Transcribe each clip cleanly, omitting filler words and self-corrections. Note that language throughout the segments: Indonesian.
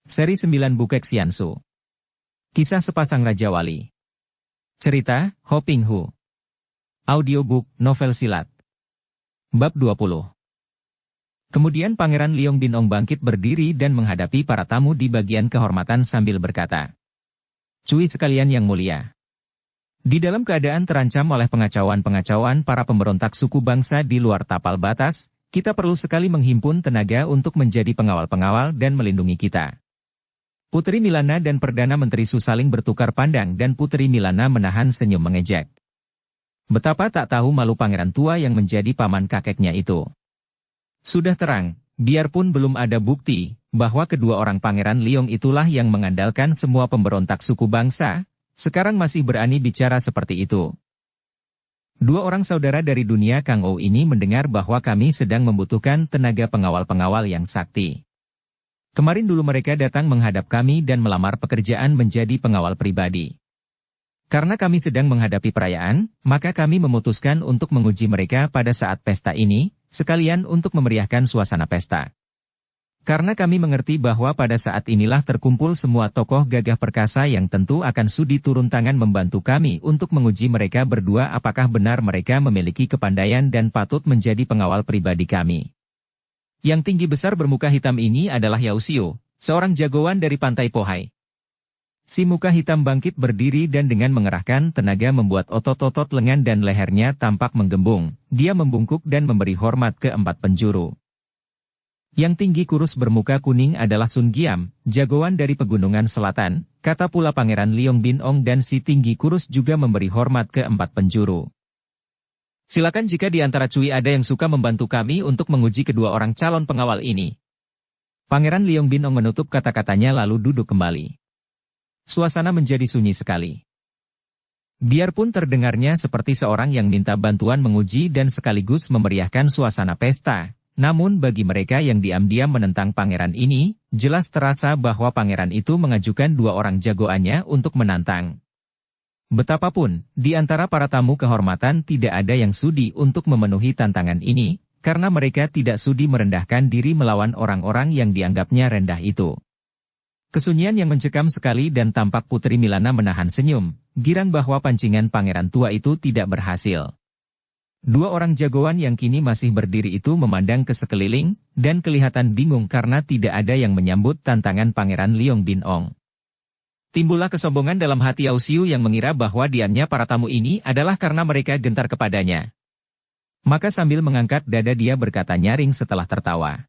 Seri 9 Bukek Xiansu. Kisah sepasang Raja Wali. Cerita, Ho Ping Hu. Audiobook, novel silat. Bab 20. Kemudian Pangeran Liong Binong bangkit berdiri dan menghadapi para tamu di bagian kehormatan sambil berkata, "Cui sekalian yang mulia. Di dalam keadaan terancam oleh pengacauan-pengacauan para pemberontak suku bangsa di luar tapal batas, kita perlu sekali menghimpun tenaga untuk menjadi pengawal-pengawal dan melindungi kita." Putri Milana dan Perdana Menteri Su saling bertukar pandang dan Putri Milana menahan senyum mengejek. Betapa tak tahu malu pangeran tua yang menjadi paman kakeknya itu. Sudah terang, biarpun belum ada bukti, bahwa kedua orang Pangeran Liong itulah yang mengandalkan semua pemberontak suku bangsa, sekarang masih berani bicara seperti itu. Dua orang saudara dari dunia Kang Ou ini mendengar bahwa kami sedang membutuhkan tenaga pengawal-pengawal yang sakti. Kemarin dulu mereka datang menghadap kami dan melamar pekerjaan menjadi pengawal pribadi. Karena kami sedang menghadapi perayaan, maka kami memutuskan untuk menguji mereka pada saat pesta ini, sekalian untuk memeriahkan suasana pesta. Karena kami mengerti bahwa pada saat inilah terkumpul semua tokoh gagah perkasa yang tentu akan sudi turun tangan membantu kami untuk menguji mereka berdua apakah benar mereka memiliki kepandaian dan patut menjadi pengawal pribadi kami. Yang tinggi besar bermuka hitam ini adalah Yao Xiu, seorang jagoan dari pantai Pohai. Si muka hitam bangkit berdiri dan dengan mengerahkan tenaga membuat otot-otot lengan dan lehernya tampak menggembung. Dia membungkuk dan memberi hormat ke 4 penjuru. Yang tinggi kurus bermuka kuning adalah Sun Giam, jagoan dari pegunungan selatan, kata pula Pangeran Liong Binong dan si tinggi kurus juga memberi hormat ke 4 penjuru. Silakan jika di antara Cui ada yang suka membantu kami untuk menguji kedua orang calon pengawal ini. Pangeran Liong Binong menutup kata-katanya lalu duduk kembali. Suasana menjadi sunyi sekali. Biarpun terdengarnya seperti seorang yang minta bantuan menguji dan sekaligus memeriahkan suasana pesta, namun bagi mereka yang diam-diam menentang pangeran ini, jelas terasa bahwa pangeran itu mengajukan 2 orang jagoannya untuk menantang. Betapapun, di antara para tamu kehormatan tidak ada yang sudi untuk memenuhi tantangan ini, karena mereka tidak sudi merendahkan diri melawan orang-orang yang dianggapnya rendah itu. Kesunyian yang mencekam sekali dan tampak Putri Milana menahan senyum, girang bahwa pancingan pangeran tua itu tidak berhasil. 2 orang jagoan yang kini masih berdiri itu memandang ke sekeliling, dan kelihatan bingung karena tidak ada yang menyambut tantangan Pangeran Liong Binong. Timbullah kesombongan dalam hati Yao Xiu yang mengira bahwa diamnya para tamu ini adalah karena mereka gentar kepadanya. Maka sambil mengangkat dada dia berkata nyaring setelah tertawa.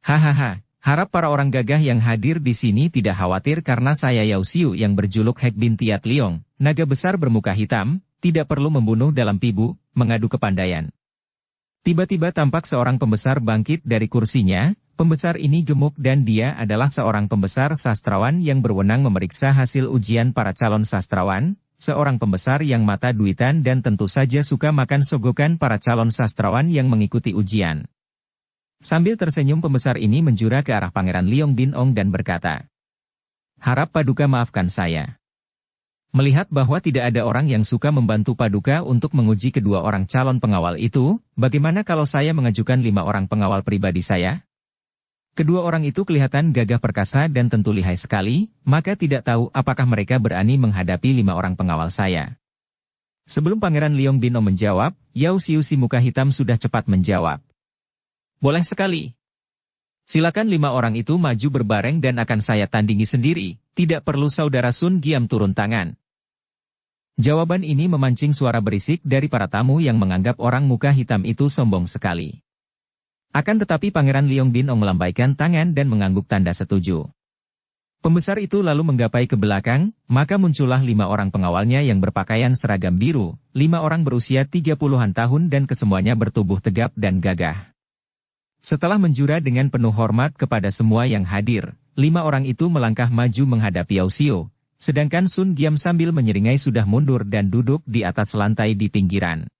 Hahaha. Harap para orang gagah yang hadir di sini tidak khawatir karena saya Yao Xiu yang berjuluk Hek bin Tiat Liong, naga besar bermuka hitam, tidak perlu membunuh dalam pibu, mengadu kepandaian. Tiba-tiba tampak seorang pembesar bangkit dari kursinya, pembesar ini gemuk dan dia adalah seorang pembesar sastrawan yang berwenang memeriksa hasil ujian para calon sastrawan, seorang pembesar yang mata duitan dan tentu saja suka makan sogokan para calon sastrawan yang mengikuti ujian. Sambil tersenyum pembesar ini menjura ke arah Pangeran Liong Binong dan berkata, "Harap Paduka maafkan saya. Melihat bahwa tidak ada orang yang suka membantu Paduka untuk menguji kedua orang calon pengawal itu, bagaimana kalau saya mengajukan 5 orang pengawal pribadi saya? Kedua orang itu kelihatan gagah perkasa dan tentu lihai sekali, maka tidak tahu apakah mereka berani menghadapi 5 orang pengawal saya." Sebelum Pangeran Liong Binong menjawab, Yao Xiu si muka hitam sudah cepat menjawab. "Boleh sekali. Silakan 5 orang itu maju berbareng dan akan saya tandingi sendiri, tidak perlu saudara Sun Giam turun tangan." Jawaban ini memancing suara berisik dari para tamu yang menganggap orang muka hitam itu sombong sekali. Akan tetapi Pangeran Liong Binong melambaikan tangan dan mengangguk tanda setuju. Pembesar itu lalu menggapai ke belakang, maka muncullah 5 orang pengawalnya yang berpakaian seragam biru, 5 orang berusia 30-an tahun dan kesemuanya bertubuh tegap dan gagah. Setelah menjura dengan penuh hormat kepada semua yang hadir, 5 orang itu melangkah maju menghadapi Yao Xiu, sedangkan Sun Giam sambil menyeringai sudah mundur dan duduk di atas lantai di pinggiran.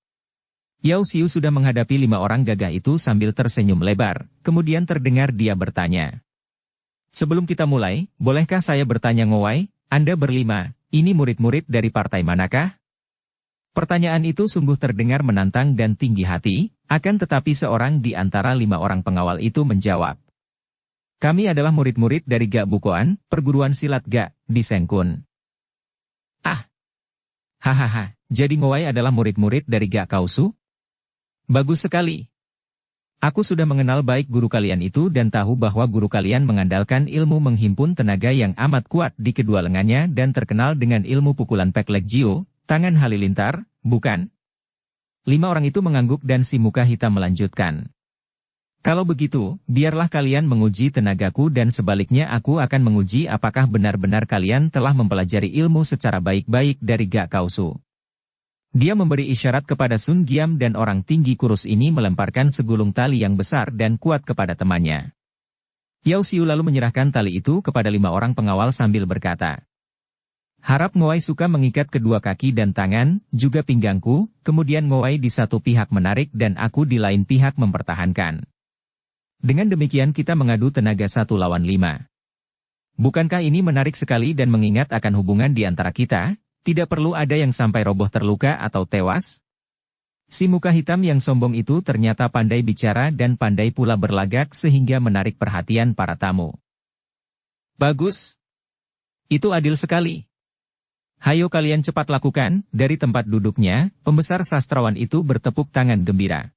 Yao Xiu sudah menghadapi 5 orang gagah itu sambil tersenyum lebar, kemudian terdengar dia bertanya. "Sebelum kita mulai, bolehkah saya bertanya Ngowai, Anda berlima, ini murid-murid dari partai manakah?" Pertanyaan itu sungguh terdengar menantang dan tinggi hati, akan tetapi seorang di antara 5 orang pengawal itu menjawab. Kami adalah murid-murid dari Gak Bukoan, perguruan silat Gak, di Sengkun. Ah! Hahaha, jadi Ngowai adalah murid-murid dari Gak Kausu? Bagus sekali. Aku sudah mengenal baik guru kalian itu dan tahu bahwa guru kalian mengandalkan ilmu menghimpun tenaga yang amat kuat di kedua lengannya dan terkenal dengan ilmu pukulan Peklek Jiu, tangan halilintar, bukan? 5 orang itu mengangguk dan si muka hitam melanjutkan. Kalau begitu, biarlah kalian menguji tenagaku dan sebaliknya aku akan menguji apakah benar-benar kalian telah mempelajari ilmu secara baik-baik dari Gak Kausu. Dia memberi isyarat kepada Sun Giam dan orang tinggi kurus ini melemparkan segulung tali yang besar dan kuat kepada temannya. Yao Xiu lalu menyerahkan tali itu kepada 5 orang pengawal sambil berkata, harap Ngowai suka mengikat kedua kaki dan tangan, juga pinggangku, kemudian Ngowai di satu pihak menarik dan aku di lain pihak mempertahankan. Dengan demikian kita mengadu tenaga 1 lawan 5. Bukankah ini menarik sekali dan mengingat akan hubungan di antara kita? Tidak perlu ada yang sampai roboh terluka atau tewas. Si muka hitam yang sombong itu ternyata pandai bicara dan pandai pula berlagak sehingga menarik perhatian para tamu. Bagus. Itu adil sekali. Hayo kalian cepat lakukan. Dari tempat duduknya, pembesar sastrawan itu bertepuk tangan gembira.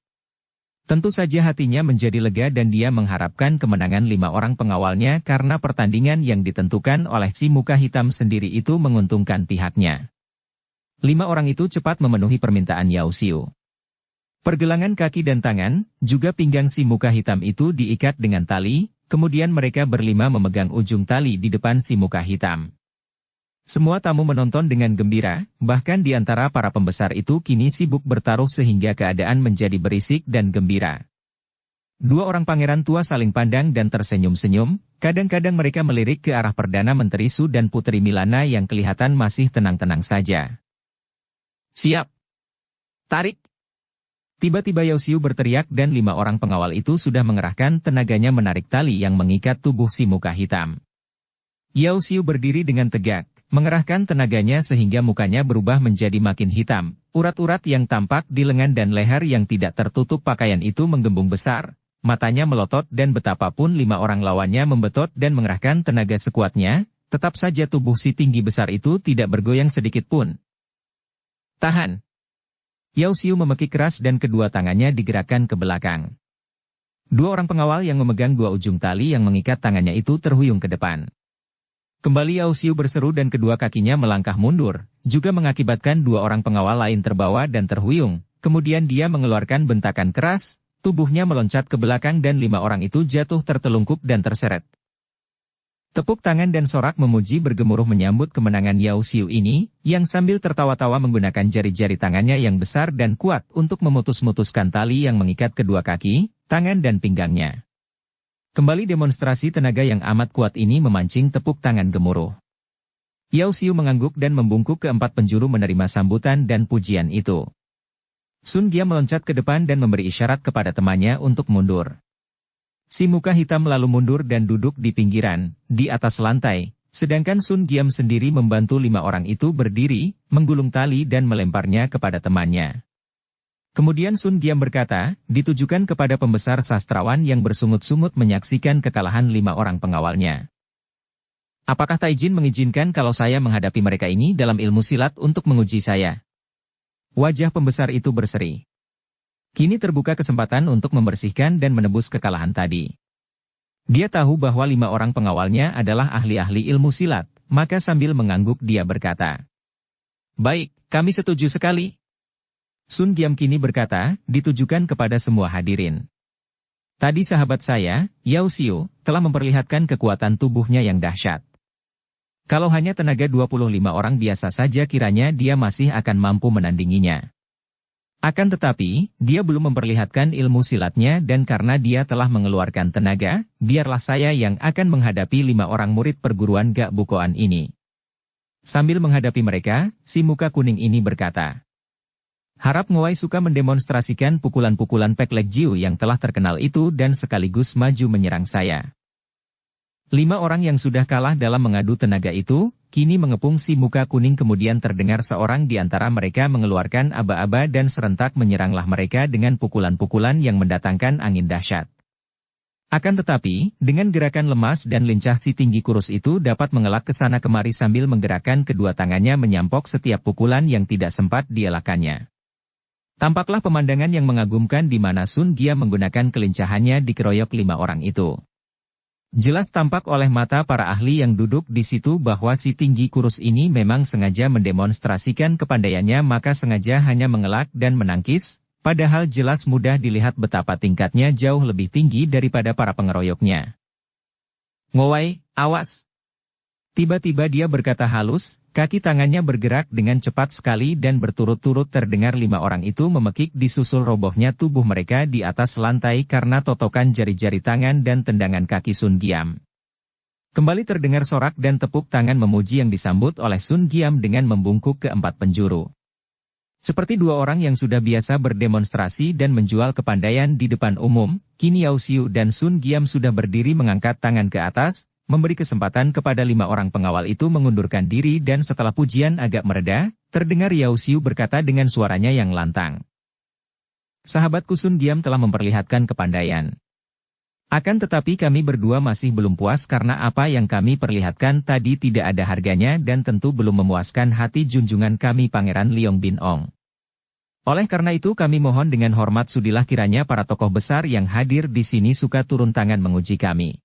Tentu saja hatinya menjadi lega dan dia mengharapkan kemenangan 5 orang pengawalnya karena pertandingan yang ditentukan oleh si muka hitam sendiri itu menguntungkan pihaknya. 5 orang itu cepat memenuhi permintaan Yao Xiu. Pergelangan kaki dan tangan, juga pinggang si muka hitam itu diikat dengan tali, kemudian mereka berlima memegang ujung tali di depan si muka hitam. Semua tamu menonton dengan gembira, bahkan di antara para pembesar itu kini sibuk bertaruh sehingga keadaan menjadi berisik dan gembira. 2 orang pangeran tua saling pandang dan tersenyum-senyum, kadang-kadang mereka melirik ke arah Perdana Menteri Su dan Putri Milana yang kelihatan masih tenang-tenang saja. Siap! Tarik! Tiba-tiba Yao Xiu berteriak dan 5 orang pengawal itu sudah mengerahkan tenaganya menarik tali yang mengikat tubuh si muka hitam. Yao Xiu berdiri dengan tegak, mengerahkan tenaganya sehingga mukanya berubah menjadi makin hitam. Urat-urat yang tampak di lengan dan leher yang tidak tertutup pakaian itu menggembung besar, matanya melotot dan betapapun 5 orang lawannya membetot dan mengerahkan tenaga sekuatnya, tetap saja tubuh si tinggi besar itu tidak bergoyang sedikit pun. Tahan! Yao Xiu memekik keras dan kedua tangannya digerakkan ke belakang. 2 orang pengawal yang memegang 2 ujung tali yang mengikat tangannya itu terhuyung ke depan. Kembali Yao Xiu berseru dan kedua kakinya melangkah mundur, juga mengakibatkan 2 orang pengawal lain terbawa dan terhuyung, kemudian dia mengeluarkan bentakan keras, tubuhnya meloncat ke belakang dan 5 orang itu jatuh tertelungkup dan terseret. Tepuk tangan dan sorak memuji bergemuruh menyambut kemenangan Yao Xiu ini, yang sambil tertawa-tawa menggunakan jari-jari tangannya yang besar dan kuat untuk memutus-mutuskan tali yang mengikat kedua kaki, tangan dan pinggangnya. Kembali demonstrasi tenaga yang amat kuat ini memancing tepuk tangan gemuruh. Yao Xiu mengangguk dan membungkuk ke 4 penjuru menerima sambutan dan pujian itu. Sun Giam meloncat ke depan dan memberi isyarat kepada temannya untuk mundur. Si muka hitam lalu mundur dan duduk di pinggiran, di atas lantai, sedangkan Sun Giam sendiri membantu 5 orang itu berdiri, menggulung tali dan melemparnya kepada temannya. Kemudian Sun Giam berkata, ditujukan kepada pembesar sastrawan yang bersungut-sungut menyaksikan kekalahan 5 orang pengawalnya. Apakah Taijin mengizinkan kalau saya menghadapi mereka ini dalam ilmu silat untuk menguji saya? Wajah pembesar itu berseri. Kini terbuka kesempatan untuk membersihkan dan menebus kekalahan tadi. Dia tahu bahwa 5 orang pengawalnya adalah ahli-ahli ilmu silat, maka sambil mengangguk dia berkata, baik, kami setuju sekali. Sun Giam kini berkata, ditujukan kepada semua hadirin. Tadi sahabat saya, Yao Xiu, telah memperlihatkan kekuatan tubuhnya yang dahsyat. Kalau hanya tenaga 25 orang biasa saja kiranya dia masih akan mampu menandinginya. Akan tetapi, dia belum memperlihatkan ilmu silatnya dan karena dia telah mengeluarkan tenaga, biarlah saya yang akan menghadapi 5 orang murid perguruan Gak Bukoan ini. Sambil menghadapi mereka, si muka kuning ini berkata, harap Ngowai suka mendemonstrasikan pukulan-pukulan Peklek Jiu yang telah terkenal itu dan sekaligus maju menyerang saya. 5 orang yang sudah kalah dalam mengadu tenaga itu, kini mengepung si muka kuning kemudian terdengar seorang di antara mereka mengeluarkan aba-aba dan serentak menyeranglah mereka dengan pukulan-pukulan yang mendatangkan angin dahsyat. Akan tetapi, dengan gerakan lemas dan lincah si tinggi kurus itu dapat mengelak ke sana kemari sambil menggerakkan kedua tangannya menyampok setiap pukulan yang tidak sempat dielakkannya. Tampaklah pemandangan yang mengagumkan di mana Sun Gia menggunakan kelincahannya dikeroyok 5 orang itu. Jelas tampak oleh mata para ahli yang duduk di situ bahwa si tinggi kurus ini memang sengaja mendemonstrasikan kepandaiannya, maka sengaja hanya mengelak dan menangkis, padahal jelas mudah dilihat betapa tingkatnya jauh lebih tinggi daripada para pengeroyoknya. "Ngowai, awas!" Tiba-tiba dia berkata halus, kaki tangannya bergerak dengan cepat sekali dan berturut-turut terdengar 5 orang itu memekik disusul robohnya tubuh mereka di atas lantai karena totokan jari-jari tangan dan tendangan kaki Sun Giam. Kembali terdengar sorak dan tepuk tangan memuji yang disambut oleh Sun Giam dengan membungkuk ke 4 penjuru. Seperti 2 orang yang sudah biasa berdemonstrasi dan menjual kepandaian di depan umum, kini Yao Xiu dan Sun Giam sudah berdiri mengangkat tangan ke atas, memberi kesempatan kepada 5 orang pengawal itu mengundurkan diri, dan setelah pujian agak mereda, terdengar Yao Xiu berkata dengan suaranya yang lantang. "Sahabatku Sun Giam telah memperlihatkan kepandaian. Akan tetapi kami berdua masih belum puas karena apa yang kami perlihatkan tadi tidak ada harganya dan tentu belum memuaskan hati junjungan kami Pangeran Liong Bin Ong. Oleh karena itu kami mohon dengan hormat sudilah kiranya para tokoh besar yang hadir di sini suka turun tangan menguji kami.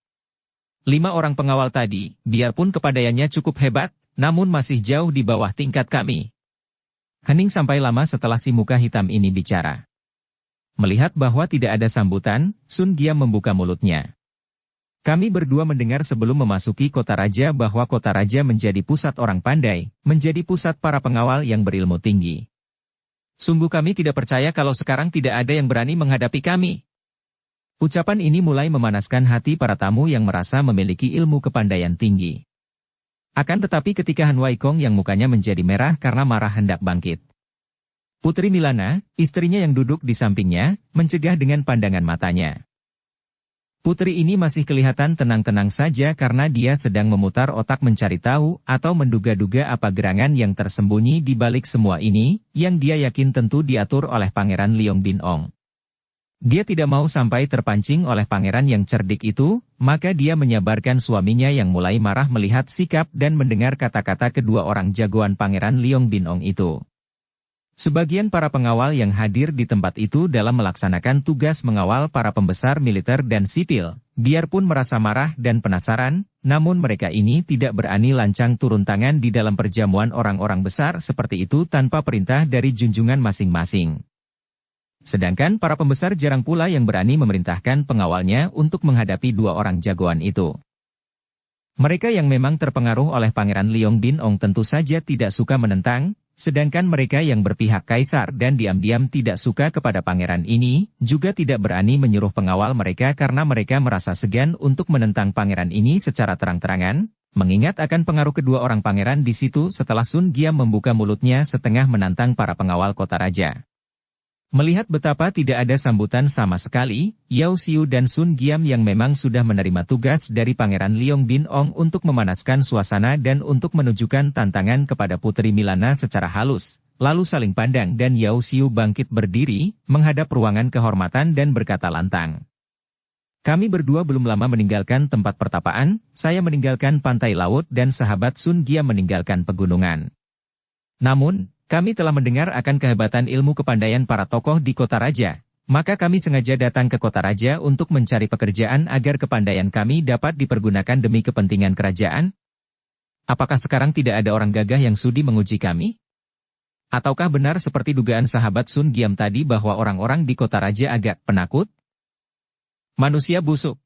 5 orang pengawal tadi, biarpun kepandaiannya cukup hebat, namun masih jauh di bawah tingkat kami." Hening sampai lama setelah si muka hitam ini bicara. Melihat bahwa tidak ada sambutan, Sun Giam membuka mulutnya. "Kami berdua mendengar sebelum memasuki kota raja bahwa kota raja menjadi pusat orang pandai, menjadi pusat para pengawal yang berilmu tinggi. Sungguh kami tidak percaya kalau sekarang tidak ada yang berani menghadapi kami." Ucapan ini mulai memanaskan hati para tamu yang merasa memiliki ilmu kepandaian tinggi. Akan tetapi ketika Han Wai Kong yang mukanya menjadi merah karena marah hendak bangkit, Putri Milana, istrinya yang duduk di sampingnya, mencegah dengan pandangan matanya. Putri ini masih kelihatan tenang-tenang saja karena dia sedang memutar otak mencari tahu atau menduga-duga apa gerangan yang tersembunyi di balik semua ini, yang dia yakin tentu diatur oleh Pangeran Liong Bin Ong. Dia tidak mau sampai terpancing oleh pangeran yang cerdik itu, maka dia menyabarkan suaminya yang mulai marah melihat sikap dan mendengar kata-kata kedua orang jagoan Pangeran Liong Bin Ong itu. Sebagian para pengawal yang hadir di tempat itu dalam melaksanakan tugas mengawal para pembesar militer dan sipil, biarpun merasa marah dan penasaran, namun mereka ini tidak berani lancang turun tangan di dalam perjamuan orang-orang besar seperti itu tanpa perintah dari junjungan masing-masing. Sedangkan para pembesar jarang pula yang berani memerintahkan pengawalnya untuk menghadapi 2 orang jagoan itu. Mereka yang memang terpengaruh oleh Pangeran Liong Bin Ong tentu saja tidak suka menentang, sedangkan mereka yang berpihak kaisar dan diam-diam tidak suka kepada pangeran ini, juga tidak berani menyuruh pengawal mereka karena mereka merasa segan untuk menentang pangeran ini secara terang-terangan, mengingat akan pengaruh kedua orang pangeran di situ setelah Sun Giam membuka mulutnya setengah menantang para pengawal kota raja. Melihat betapa tidak ada sambutan sama sekali, Yao Xiu dan Sun Giam yang memang sudah menerima tugas dari Pangeran Liong Bin Ong untuk memanaskan suasana dan untuk menunjukkan tantangan kepada Putri Milana secara halus, lalu saling pandang dan Yao Xiu bangkit berdiri, menghadap ruangan kehormatan dan berkata lantang. "Kami berdua belum lama meninggalkan tempat pertapaan, saya meninggalkan pantai laut dan sahabat Sun Giam meninggalkan pegunungan. Namun, kami telah mendengar akan kehebatan ilmu kepandaian para tokoh di kota raja, maka kami sengaja datang ke kota raja untuk mencari pekerjaan agar kepandaian kami dapat dipergunakan demi kepentingan kerajaan. Apakah sekarang tidak ada orang gagah yang sudi menguji kami? Ataukah benar seperti dugaan sahabat Sun Giam tadi bahwa orang-orang di kota raja agak penakut? Manusia busuk."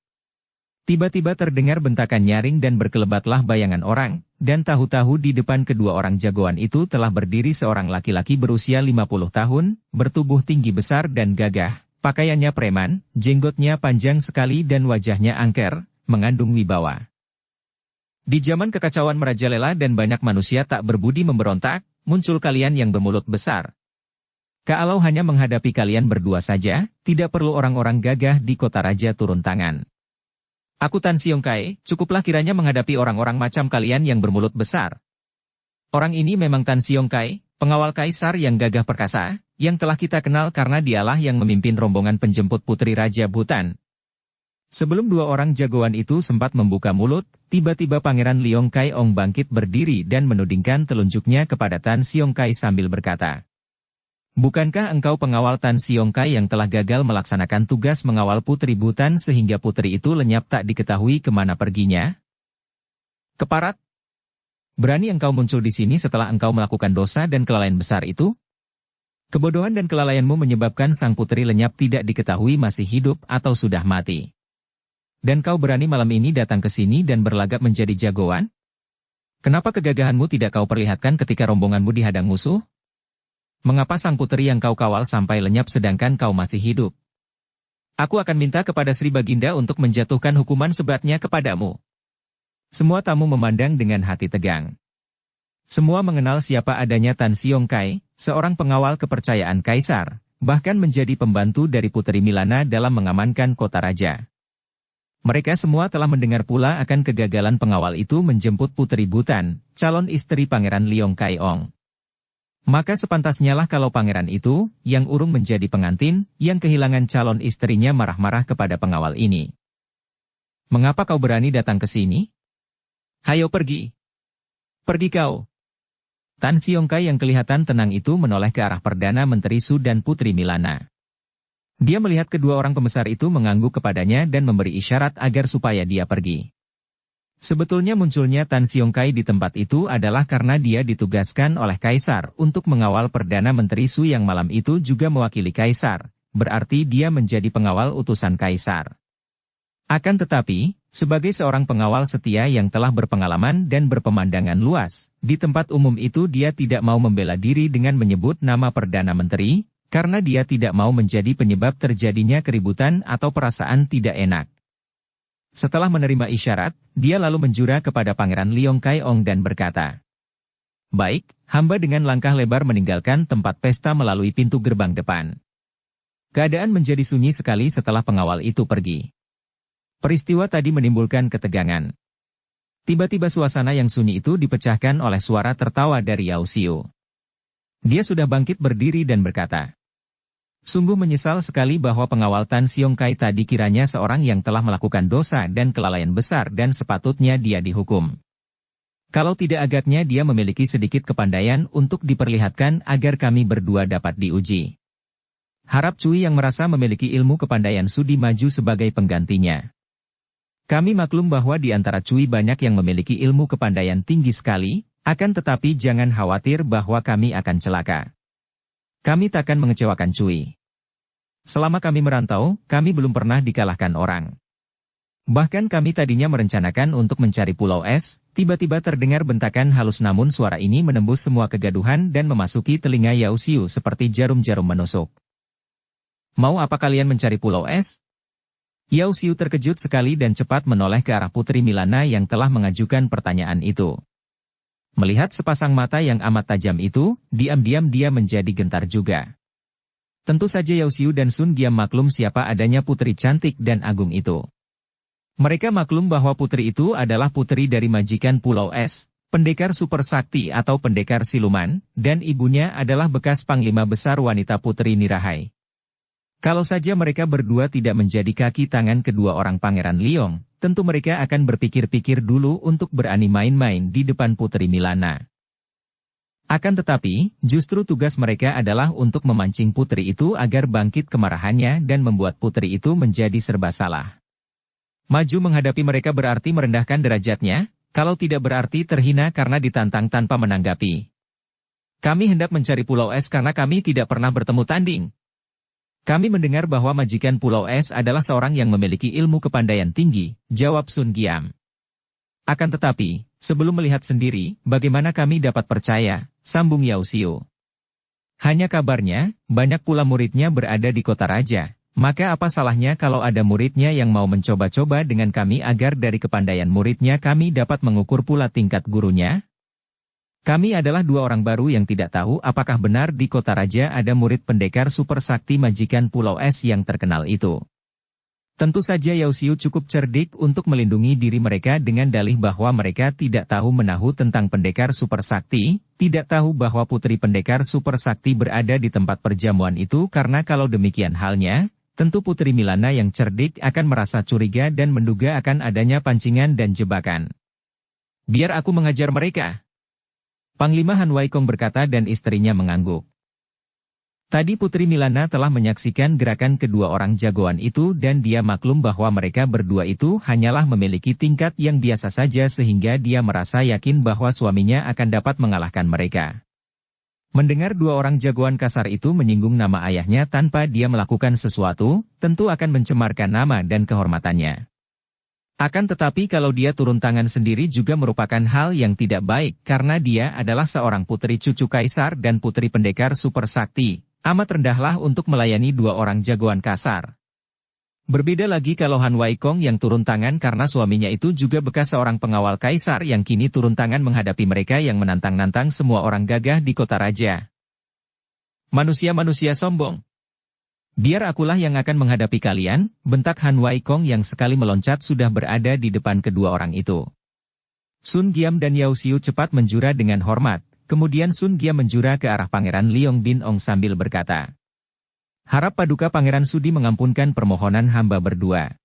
Tiba-tiba terdengar bentakan nyaring dan berkelebatlah bayangan orang, dan tahu-tahu di depan kedua orang jagoan itu telah berdiri seorang laki-laki berusia 50 tahun, bertubuh tinggi besar dan gagah, pakaiannya preman, jenggotnya panjang sekali dan wajahnya angker, mengandung wibawa. Di zaman kekacauan merajalela dan banyak manusia tak berbudi memberontak, muncul kalian yang bermulut besar. Kalau hanya menghadapi kalian berdua saja, tidak perlu orang-orang gagah di kota raja turun tangan. Aku Tan Siong Kai, cukuplah kiranya menghadapi orang-orang macam kalian yang bermulut besar. Orang ini memang Tan Siong Kai, pengawal kaisar yang gagah perkasa, yang telah kita kenal karena dialah yang memimpin rombongan penjemput Putri Raja Bhutan. Sebelum dua orang jagoan itu sempat membuka mulut, tiba-tiba Pangeran Liong Kai Ong bangkit berdiri dan menudingkan telunjuknya kepada Tan Siong Kai sambil berkata, "Bukankah engkau pengawal Tan Siong Kai yang telah gagal melaksanakan tugas mengawal Putri Butan sehingga putri itu lenyap tak diketahui kemana perginya? Keparat! Berani engkau muncul di sini setelah engkau melakukan dosa dan kelalaian besar itu? Kebodohan dan kelalaianmu menyebabkan sang putri lenyap tidak diketahui masih hidup atau sudah mati. Dan kau berani malam ini datang ke sini dan berlagak menjadi jagoan? Kenapa kegagahanmu tidak kau perlihatkan ketika rombonganmu dihadang musuh? Mengapa sang putri yang kau kawal sampai lenyap sedangkan kau masih hidup? Aku akan minta kepada Sri Baginda untuk menjatuhkan hukuman seberatnya kepadamu." Semua tamu memandang dengan hati tegang. Semua mengenal siapa adanya Tan Siong Kai, seorang pengawal kepercayaan kaisar, bahkan menjadi pembantu dari Putri Milana dalam mengamankan kota raja. Mereka semua telah mendengar pula akan kegagalan pengawal itu menjemput Putri Butan, calon istri Pangeran Liong Kai Ong. Maka sepantasnya lah kalau pangeran itu, yang urung menjadi pengantin, yang kehilangan calon istrinya marah-marah kepada pengawal ini. "Mengapa kau berani datang ke sini? Hayo pergi. Pergi kau." Tan Siong Kai yang kelihatan tenang itu menoleh ke arah Perdana Menteri Su dan Putri Milana. Dia melihat kedua orang pembesar itu mengangguk kepadanya dan memberi isyarat agar supaya dia pergi. Sebetulnya munculnya Tan Siong Kai di tempat itu adalah karena dia ditugaskan oleh Kaisar untuk mengawal Perdana Menteri Su yang malam itu juga mewakili Kaisar, berarti dia menjadi pengawal utusan Kaisar. Akan tetapi, sebagai seorang pengawal setia yang telah berpengalaman dan berpemandangan luas, di tempat umum itu dia tidak mau membela diri dengan menyebut nama Perdana Menteri, karena dia tidak mau menjadi penyebab terjadinya keributan atau perasaan tidak enak. Setelah menerima isyarat, dia lalu menjura kepada Pangeran Liong Kai Ong dan berkata, "Baik, hamba dengan langkah lebar meninggalkan tempat pesta melalui pintu gerbang depan." Keadaan menjadi sunyi sekali setelah pengawal itu pergi. Peristiwa tadi menimbulkan ketegangan. Tiba-tiba suasana yang sunyi itu dipecahkan oleh suara tertawa dari Yao Xiu. Dia sudah bangkit berdiri dan berkata, "Sungguh menyesal sekali bahwa pengawal Tan Siong Kai tadi kiranya seorang yang telah melakukan dosa dan kelalaian besar dan sepatutnya dia dihukum. Kalau tidak agaknya dia memiliki sedikit kepandaian untuk diperlihatkan agar kami berdua dapat diuji. Harap Cui yang merasa memiliki ilmu kepandaian sudi maju sebagai penggantinya. Kami maklum bahwa di antara Cui banyak yang memiliki ilmu kepandaian tinggi sekali, akan tetapi jangan khawatir bahwa kami akan celaka. Kami takkan mengecewakan Cui. Selama kami merantau, kami belum pernah dikalahkan orang. Bahkan kami tadinya merencanakan untuk mencari Pulau Es, tiba-tiba terdengar bentakan halus namun suara ini menembus semua kegaduhan dan memasuki telinga Yao Xiu seperti jarum-jarum menusuk. Mau apa kalian mencari Pulau Es? Yao Xiu terkejut sekali dan cepat menoleh ke arah Putri Milana yang telah mengajukan pertanyaan itu. Melihat sepasang mata yang amat tajam itu, diam-diam dia menjadi gentar juga. Tentu saja Yao Xiu dan Sun Giam maklum siapa adanya putri cantik dan agung itu. Mereka maklum bahwa putri itu adalah putri dari majikan Pulau Es, pendekar super sakti atau pendekar siluman, dan ibunya adalah bekas panglima besar wanita Putri Nirahai. Kalau saja mereka berdua tidak menjadi kaki tangan kedua orang Pangeran Liong, tentu mereka akan berpikir-pikir dulu untuk berani main-main di depan Putri Milana. Akan tetapi, justru tugas mereka adalah untuk memancing putri itu agar bangkit kemarahannya dan membuat putri itu menjadi serba salah. Maju menghadapi mereka berarti merendahkan derajatnya, kalau tidak berarti terhina karena ditantang tanpa menanggapi. Kami hendak mencari Pulau Es karena kami tidak pernah bertemu tanding. Kami mendengar bahwa majikan Pulau Es adalah seorang yang memiliki ilmu kepandaian tinggi, jawab Sun Giam. Akan tetapi, sebelum melihat sendiri, bagaimana kami dapat percaya, sambung Yao Xiu. Hanya kabarnya, banyak pula muridnya berada di kota raja, maka apa salahnya kalau ada muridnya yang mau mencoba-coba dengan kami agar dari kepandaian muridnya kami dapat mengukur pula tingkat gurunya? Kami adalah dua orang baru yang tidak tahu apakah benar di kota raja ada murid pendekar super sakti majikan Pulau Es yang terkenal itu. Tentu saja Yao Xiu cukup cerdik untuk melindungi diri mereka dengan dalih bahwa mereka tidak tahu menahu tentang pendekar super sakti, tidak tahu bahwa putri pendekar super sakti berada di tempat perjamuan itu karena kalau demikian halnya, Tentu Putri Milana yang cerdik akan merasa curiga dan menduga akan adanya pancingan dan jebakan. Biar aku mengajar mereka. Panglima Han Waikong berkata dan istrinya mengangguk. Tadi Putri Milana telah menyaksikan gerakan kedua orang jagoan itu dan dia maklum bahwa mereka berdua itu hanyalah memiliki tingkat yang biasa saja sehingga dia merasa yakin bahwa suaminya akan dapat mengalahkan mereka. Mendengar dua orang jagoan kasar itu menyinggung nama ayahnya tanpa dia melakukan sesuatu, tentu akan mencemarkan nama dan kehormatannya. Akan tetapi kalau dia turun tangan sendiri juga merupakan hal yang tidak baik karena dia adalah seorang putri cucu kaisar dan putri pendekar super sakti, amat rendahlah untuk melayani dua orang jagoan kasar. Berbeda lagi kalau Han Waikong yang turun tangan karena suaminya itu juga bekas seorang pengawal kaisar yang kini turun tangan menghadapi mereka yang menantang-nantang semua orang gagah di kota raja. Manusia-manusia sombong. Biar akulah yang akan menghadapi kalian, bentak Han Waikong yang sekali meloncat sudah berada di depan kedua orang itu. Sun Giam dan Yao Xiu cepat menjura dengan hormat, kemudian Sun Giam menjura ke arah Pangeran Liong Bin Ong sambil berkata, "Harap Paduka Pangeran Sudi mengampunkan permohonan hamba berdua."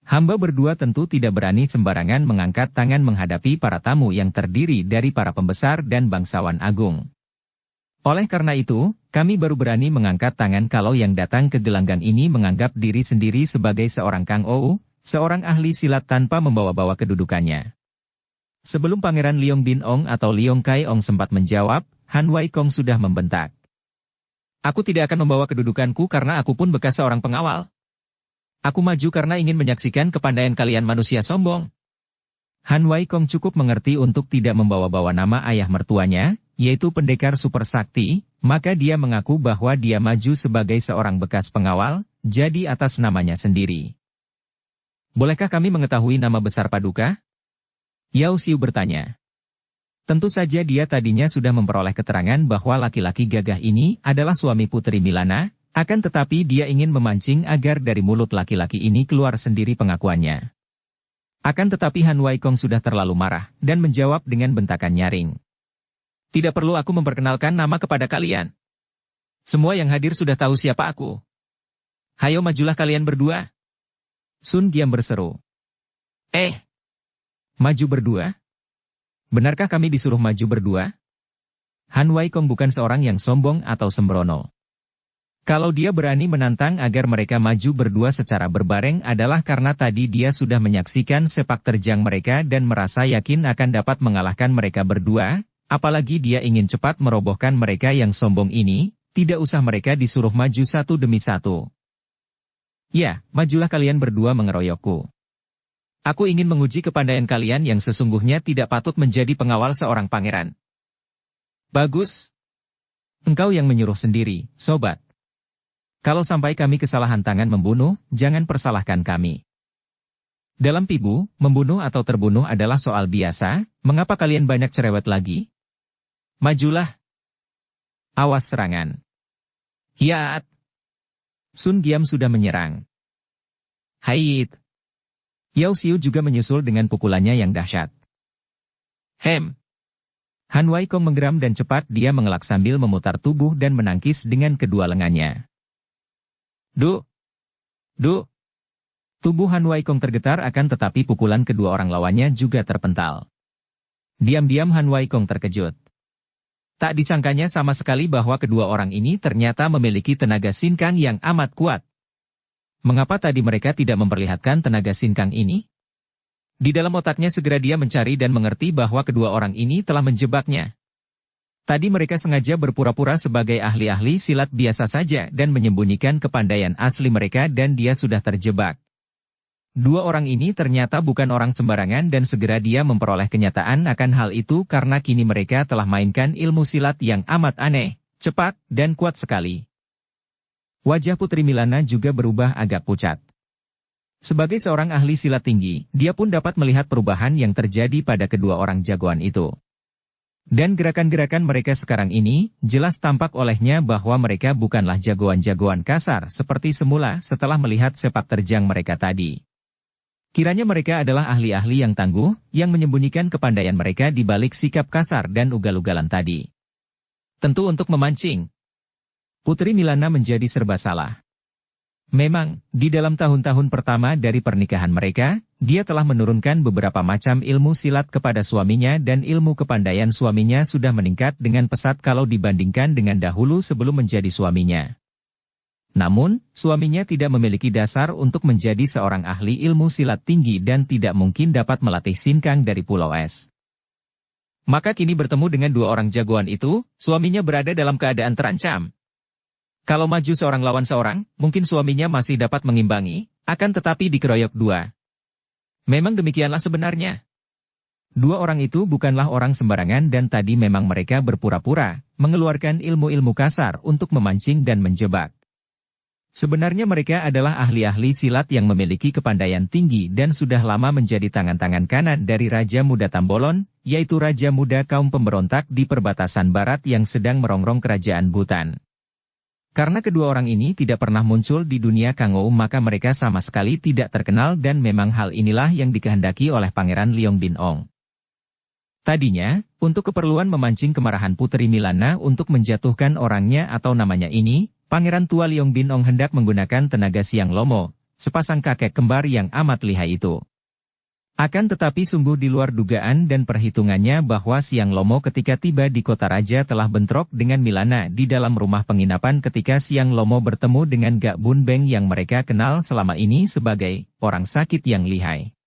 Hamba berdua tentu tidak berani sembarangan mengangkat tangan menghadapi para tamu yang terdiri dari para pembesar dan bangsawan agung. Oleh karena itu, kami baru berani mengangkat tangan kalau yang datang ke gelanggang ini menganggap diri sendiri sebagai seorang Kang Ou, seorang ahli silat tanpa membawa-bawa kedudukannya. Sebelum Pangeran Liong Bin Ong atau Liong Kai Ong sempat menjawab, Han Waikong sudah membentak. "Aku tidak akan membawa kedudukanku karena aku pun bekas seorang pengawal. Aku maju karena ingin menyaksikan kepandaian kalian manusia sombong." Han Waikong cukup mengerti untuk tidak membawa-bawa nama ayah mertuanya, yaitu pendekar super sakti, maka dia mengaku bahwa dia maju sebagai seorang bekas pengawal, jadi atas namanya sendiri. "Bolehkah kami mengetahui nama besar Paduka?" Yao Xiu bertanya. Tentu saja dia tadinya sudah memperoleh keterangan bahwa laki-laki gagah ini adalah suami Putri Milana, akan tetapi dia ingin memancing agar dari mulut laki-laki ini keluar sendiri pengakuannya. Akan tetapi Han Waikong sudah terlalu marah, dan menjawab dengan bentakan nyaring. "Tidak perlu aku memperkenalkan nama kepada kalian. Semua yang hadir sudah tahu siapa aku. Hayo majulah kalian berdua." Sun Giam berseru. Maju berdua? Benarkah kami disuruh maju berdua? Han Waikong bukan seorang yang sombong atau sembrono. Kalau dia berani menantang agar mereka maju berdua secara berbareng adalah karena tadi dia sudah menyaksikan sepak terjang mereka dan merasa yakin akan dapat mengalahkan mereka berdua, apalagi dia ingin cepat merobohkan mereka yang sombong ini, tidak usah mereka disuruh maju satu demi satu. "Ya, majulah kalian berdua mengeroyokku. Aku ingin menguji kepandaian kalian yang sesungguhnya tidak patut menjadi pengawal seorang pangeran." "Bagus. Engkau yang menyuruh sendiri, sobat. Kalau sampai kami kesalahan tangan membunuh, jangan persalahkan kami. Dalam Pibu, membunuh atau terbunuh adalah soal biasa, mengapa kalian banyak cerewet lagi? Majulah. Awas serangan." "Hiat." Sun Giam sudah menyerang. "Hait." Yao Xiu juga menyusul dengan pukulannya yang dahsyat. "Hem." Han Waikong menggeram dan cepat dia mengelak sambil memutar tubuh dan menangkis dengan kedua lengannya. "Duh! Duh!" Tubuh Han Waikong tergetar akan tetapi pukulan kedua orang lawannya juga terpental. Diam-diam Han Waikong terkejut. Tak disangkanya sama sekali bahwa kedua orang ini ternyata memiliki tenaga sinkang yang amat kuat. Mengapa tadi mereka tidak memperlihatkan tenaga sinkang ini? Di dalam otaknya segera dia mencari dan mengerti bahwa kedua orang ini telah menjebaknya. Tadi mereka sengaja berpura-pura sebagai ahli-ahli silat biasa saja dan menyembunyikan kepandaian asli mereka dan dia sudah terjebak. Dua orang ini ternyata bukan orang sembarangan dan segera dia memperoleh kenyataan akan hal itu karena kini mereka telah mainkan ilmu silat yang amat aneh, cepat, dan kuat sekali. Wajah Putri Milana juga berubah agak pucat. Sebagai seorang ahli silat tinggi, dia pun dapat melihat perubahan yang terjadi pada kedua orang jagoan itu. Dan gerakan-gerakan mereka sekarang ini, jelas tampak olehnya bahwa mereka bukanlah jagoan-jagoan kasar seperti semula setelah melihat sepak terjang mereka tadi. Kiranya mereka adalah ahli-ahli yang tangguh, yang menyembunyikan kepandaian mereka di balik sikap kasar dan ugal-ugalan tadi. Tentu untuk memancing. Putri Milana menjadi serba salah. Memang, di dalam tahun-tahun pertama dari pernikahan mereka, dia telah menurunkan beberapa macam ilmu silat kepada suaminya dan ilmu kepandaian suaminya sudah meningkat dengan pesat kalau dibandingkan dengan dahulu sebelum menjadi suaminya. Namun, suaminya tidak memiliki dasar untuk menjadi seorang ahli ilmu silat tinggi dan tidak mungkin dapat melatih Sin Kang dari Pulau Es. Maka kini bertemu dengan dua orang jagoan itu, suaminya berada dalam keadaan terancam. Kalau maju seorang lawan seorang, mungkin suaminya masih dapat mengimbangi, akan tetapi dikeroyok dua. Memang demikianlah sebenarnya. Dua orang itu bukanlah orang sembarangan dan tadi memang mereka berpura-pura, mengeluarkan ilmu-ilmu kasar untuk memancing dan menjebak. Sebenarnya mereka adalah ahli-ahli silat yang memiliki kepandaian tinggi dan sudah lama menjadi tangan-tangan kanan dari Raja Muda Tambolon, yaitu Raja Muda kaum pemberontak di perbatasan barat yang sedang merongrong kerajaan Butan. Karena kedua orang ini tidak pernah muncul di dunia Kangou maka mereka sama sekali tidak terkenal dan memang hal inilah yang dikehendaki oleh Pangeran Liong Bin Ong. Tadinya, untuk keperluan memancing kemarahan Puteri Milana untuk menjatuhkan orangnya atau namanya ini, Pangeran tua Liong Bin Ong hendak menggunakan tenaga Siang Lomo, sepasang kakek kembar yang amat lihai itu. Akan tetapi sungguh di luar dugaan dan perhitungannya bahwa Siang Lomo ketika tiba di kota raja telah bentrok dengan Milana di dalam rumah penginapan ketika Siang Lomo bertemu dengan Gak Bun Beng yang mereka kenal selama ini sebagai orang sakit yang lihai.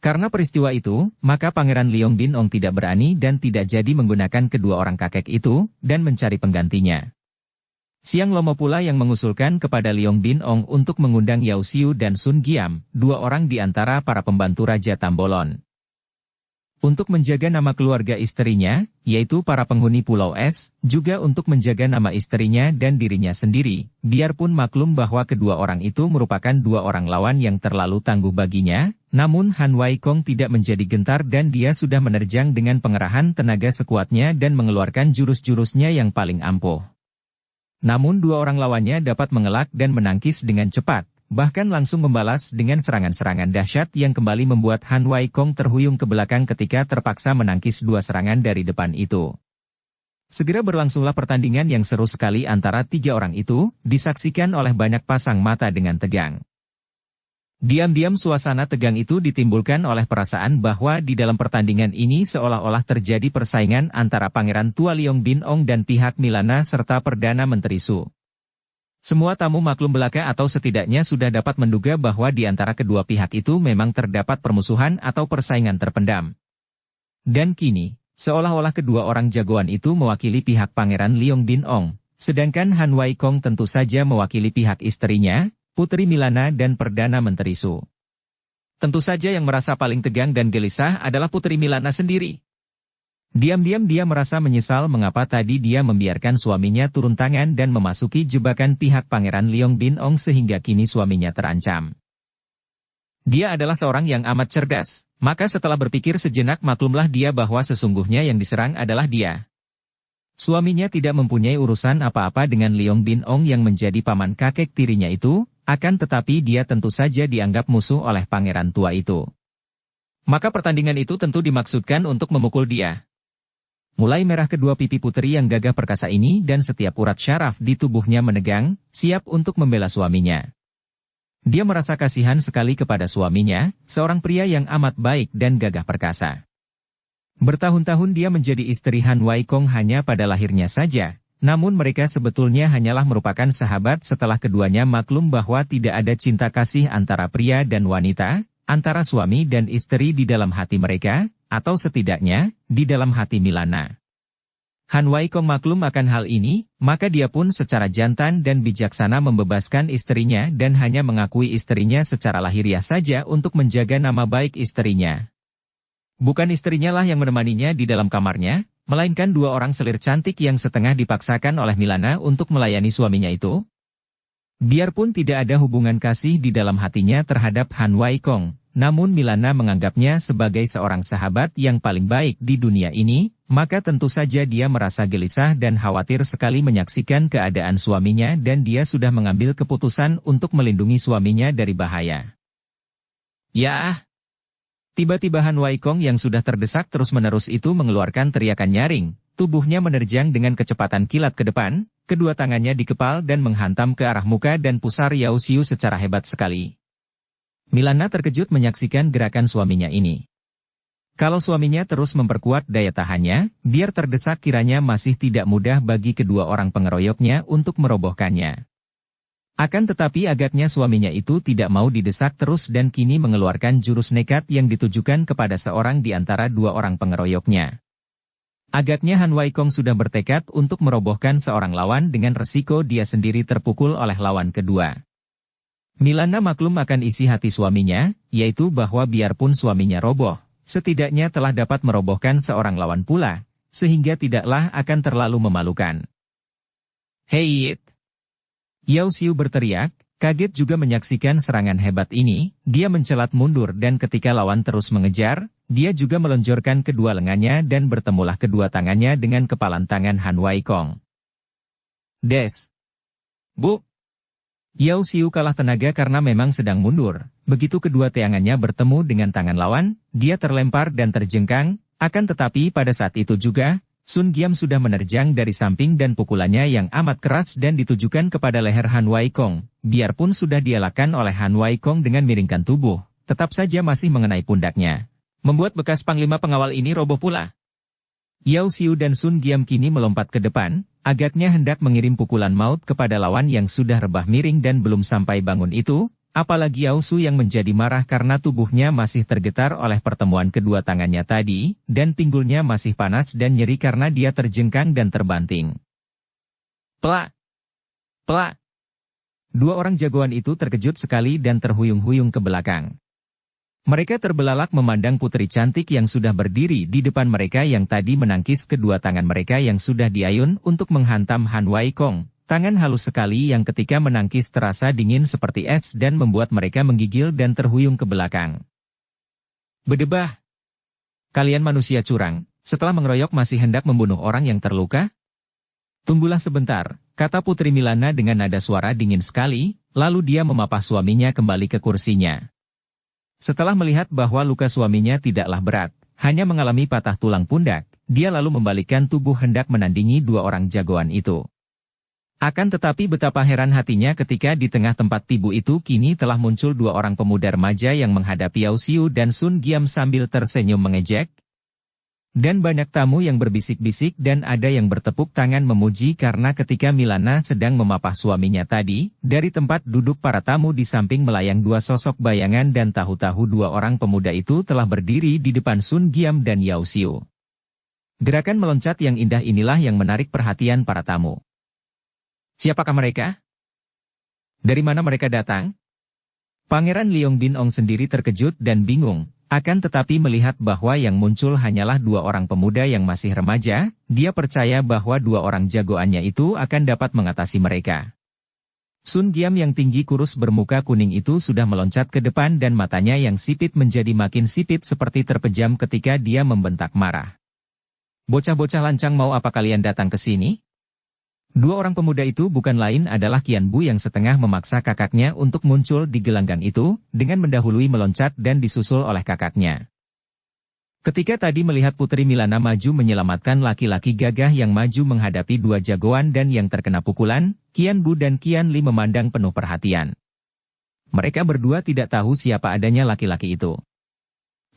Karena peristiwa itu, maka Pangeran Liong Bin Ong tidak berani dan tidak jadi menggunakan kedua orang kakek itu dan mencari penggantinya. Siang Lomo pula yang mengusulkan kepada Liong Bin Ong untuk mengundang Yao Xiu dan Sun Giam, dua orang di antara para pembantu Raja Tambolon. Untuk menjaga nama keluarga istrinya, yaitu para penghuni Pulau Es, juga untuk menjaga nama istrinya dan dirinya sendiri, biarpun maklum bahwa kedua orang itu merupakan dua orang lawan yang terlalu tangguh baginya, namun Han Wai Kong tidak menjadi gentar dan dia sudah menerjang dengan pengerahan tenaga sekuatnya dan mengeluarkan jurus-jurusnya yang paling ampuh. Namun dua orang lawannya dapat mengelak dan menangkis dengan cepat, bahkan langsung membalas dengan serangan-serangan dahsyat yang kembali membuat Han Wai Kong terhuyung ke belakang ketika terpaksa menangkis dua serangan dari depan itu. Segera berlangsunglah pertandingan yang seru sekali antara tiga orang itu, disaksikan oleh banyak pasang mata dengan tegang. Diam-diam suasana tegang itu ditimbulkan oleh perasaan bahwa di dalam pertandingan ini seolah-olah terjadi persaingan antara Pangeran tua Liong Bin Ong dan pihak Milana serta Perdana Menteri Su. Semua tamu maklum belaka atau setidaknya sudah dapat menduga bahwa di antara kedua pihak itu memang terdapat permusuhan atau persaingan terpendam. Dan kini, seolah-olah kedua orang jagoan itu mewakili pihak Pangeran Liong Bin Ong, sedangkan Han Wai Kong tentu saja mewakili pihak istrinya, Puteri Milana dan Perdana Menteri Su. Tentu saja yang merasa paling tegang dan gelisah adalah Puteri Milana sendiri. Diam-diam dia merasa menyesal mengapa tadi dia membiarkan suaminya turun tangan dan memasuki jebakan pihak Pangeran Liong Bin Ong sehingga kini suaminya terancam. Dia adalah seorang yang amat cerdas, maka setelah berpikir sejenak maklumlah dia bahwa sesungguhnya yang diserang adalah dia. Suaminya tidak mempunyai urusan apa-apa dengan Liong Bin Ong yang menjadi paman kakek tirinya itu, akan tetapi dia tentu saja dianggap musuh oleh pangeran tua itu. Maka pertandingan itu tentu dimaksudkan untuk memukul dia. Mulai merah kedua pipi puteri yang gagah perkasa ini dan setiap urat syaraf di tubuhnya menegang, siap untuk membela suaminya. Dia merasa kasihan sekali kepada suaminya, seorang pria yang amat baik dan gagah perkasa. Bertahun-tahun dia menjadi istri Han Wai Kong hanya pada lahirnya saja, namun mereka sebetulnya hanyalah merupakan sahabat setelah keduanya maklum bahwa tidak ada cinta kasih antara pria dan wanita, antara suami dan istri di dalam hati mereka, atau setidaknya, di dalam hati Milana. Han Wai Kong maklum akan hal ini, maka dia pun secara jantan dan bijaksana membebaskan istrinya dan hanya mengakui istrinya secara lahiriah saja untuk menjaga nama baik istrinya. Bukan istrinya lah yang menemaninya di dalam kamarnya, melainkan dua orang selir cantik yang setengah dipaksakan oleh Milana untuk melayani suaminya itu. Biarpun tidak ada hubungan kasih di dalam hatinya terhadap Han Wai Kong, namun Milana menganggapnya sebagai seorang sahabat yang paling baik di dunia ini, maka tentu saja dia merasa gelisah dan khawatir sekali menyaksikan keadaan suaminya dan dia sudah mengambil keputusan untuk melindungi suaminya dari bahaya. Ya! Tiba-tiba Han Wai Kong yang sudah terdesak terus-menerus itu mengeluarkan teriakan nyaring, tubuhnya menerjang dengan kecepatan kilat ke depan, kedua tangannya dikepal dan menghantam ke arah muka dan pusar Yao Xiu secara hebat sekali. Milana terkejut menyaksikan gerakan suaminya ini. Kalau suaminya terus memperkuat daya tahannya, biar terdesak kiranya masih tidak mudah bagi kedua orang pengeroyoknya untuk merobohkannya. Akan tetapi agaknya suaminya itu tidak mau didesak terus dan kini mengeluarkan jurus nekat yang ditujukan kepada seorang di antara dua orang pengeroyoknya. Agaknya Han Wei Kong sudah bertekad untuk merobohkan seorang lawan dengan resiko dia sendiri terpukul oleh lawan kedua. Milana maklum akan isi hati suaminya, yaitu bahwa biarpun suaminya roboh, setidaknya telah dapat merobohkan seorang lawan pula, sehingga tidaklah akan terlalu memalukan. "Hei!" Yao Xiu berteriak, kaget juga menyaksikan serangan hebat ini, dia mencelat mundur dan ketika lawan terus mengejar, dia juga melonjorkan kedua lengannya dan bertemulah kedua tangannya dengan kepalan tangan Han Wei Kong. Des! Bu! Yao Xiu kalah tenaga karena memang sedang mundur, begitu kedua tangannya bertemu dengan tangan lawan, dia terlempar dan terjengkang, akan tetapi pada saat itu juga, Sun Giam sudah menerjang dari samping dan pukulannya yang amat keras dan ditujukan kepada leher Han Wei Kong, biarpun sudah dielakkan oleh Han Wei Kong dengan miringkan tubuh, tetap saja masih mengenai pundaknya. Membuat bekas panglima pengawal ini roboh pula. Yao Xiu dan Sun Giam kini melompat ke depan, agaknya hendak mengirim pukulan maut kepada lawan yang sudah rebah miring dan belum sampai bangun itu, apalagi Yao Xiu yang menjadi marah karena tubuhnya masih tergetar oleh pertemuan kedua tangannya tadi, dan pinggulnya masih panas dan nyeri karena dia terjengkang dan terbanting. Plak! Plak! Dua orang jagoan itu terkejut sekali dan terhuyung-huyung ke belakang. Mereka terbelalak memandang putri cantik yang sudah berdiri di depan mereka yang tadi menangkis kedua tangan mereka yang sudah diayun untuk menghantam Han Wei Kong. Tangan halus sekali yang ketika menangkis terasa dingin seperti es dan membuat mereka menggigil dan terhuyung ke belakang. Bedebah! Kalian manusia curang, setelah mengeroyok masih hendak membunuh orang yang terluka? Tunggulah sebentar, kata Putri Milana dengan nada suara dingin sekali, lalu dia memapah suaminya kembali ke kursinya. Setelah melihat bahwa luka suaminya tidaklah berat, hanya mengalami patah tulang pundak, dia lalu membalikkan tubuh hendak menandingi dua orang jagoan itu. Akan tetapi betapa heran hatinya ketika di tengah tempat tibu itu kini telah muncul dua orang pemuda remaja yang menghadapi Yao Xiu dan Sun Giam sambil tersenyum mengejek. Dan banyak tamu yang berbisik-bisik dan ada yang bertepuk tangan memuji karena ketika Milana sedang memapah suaminya tadi, dari tempat duduk para tamu di samping melayang dua sosok bayangan dan tahu-tahu dua orang pemuda itu telah berdiri di depan Sun Giam dan Yao Xiu. Gerakan meloncat yang indah inilah yang menarik perhatian para tamu. Siapakah mereka? Dari mana mereka datang? Pangeran Liong Bin Ong sendiri terkejut dan bingung. Akan tetapi melihat bahwa yang muncul hanyalah dua orang pemuda yang masih remaja, dia percaya bahwa dua orang jagoannya itu akan dapat mengatasi mereka. Sun Giam yang tinggi kurus bermuka kuning itu sudah meloncat ke depan dan matanya yang sipit menjadi makin sipit seperti terpejam ketika dia membentak marah. Bocah-bocah lancang mau apa kalian datang ke sini? Dua orang pemuda itu bukan lain adalah Qian Bu yang setengah memaksa kakaknya untuk muncul di gelanggang itu, dengan mendahului meloncat dan disusul oleh kakaknya. Ketika tadi melihat Putri Milana maju menyelamatkan laki-laki gagah yang maju menghadapi dua jagoan dan yang terkena pukulan, Qian Bu dan Qian Li memandang penuh perhatian. Mereka berdua tidak tahu siapa adanya laki-laki itu.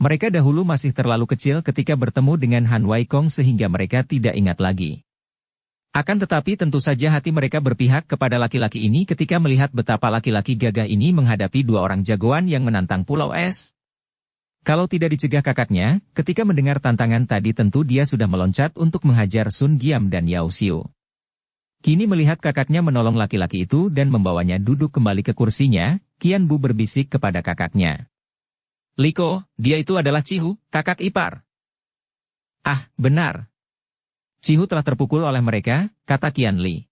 Mereka dahulu masih terlalu kecil ketika bertemu dengan Han Wei Kong sehingga mereka tidak ingat lagi. Akan tetapi tentu saja hati mereka berpihak kepada laki-laki ini ketika melihat betapa laki-laki gagah ini menghadapi dua orang jagoan yang menantang Pulau Es. Kalau tidak dicegah kakaknya, ketika mendengar tantangan tadi tentu dia sudah meloncat untuk menghajar Sun Giam dan Yao Xiu. Kini melihat kakaknya menolong laki-laki itu dan membawanya duduk kembali ke kursinya, Qian Bu berbisik kepada kakaknya. Liko, dia itu adalah Cihu, kakak ipar. Ah, benar. Cihu telah terpukul oleh mereka, kata Qian Li.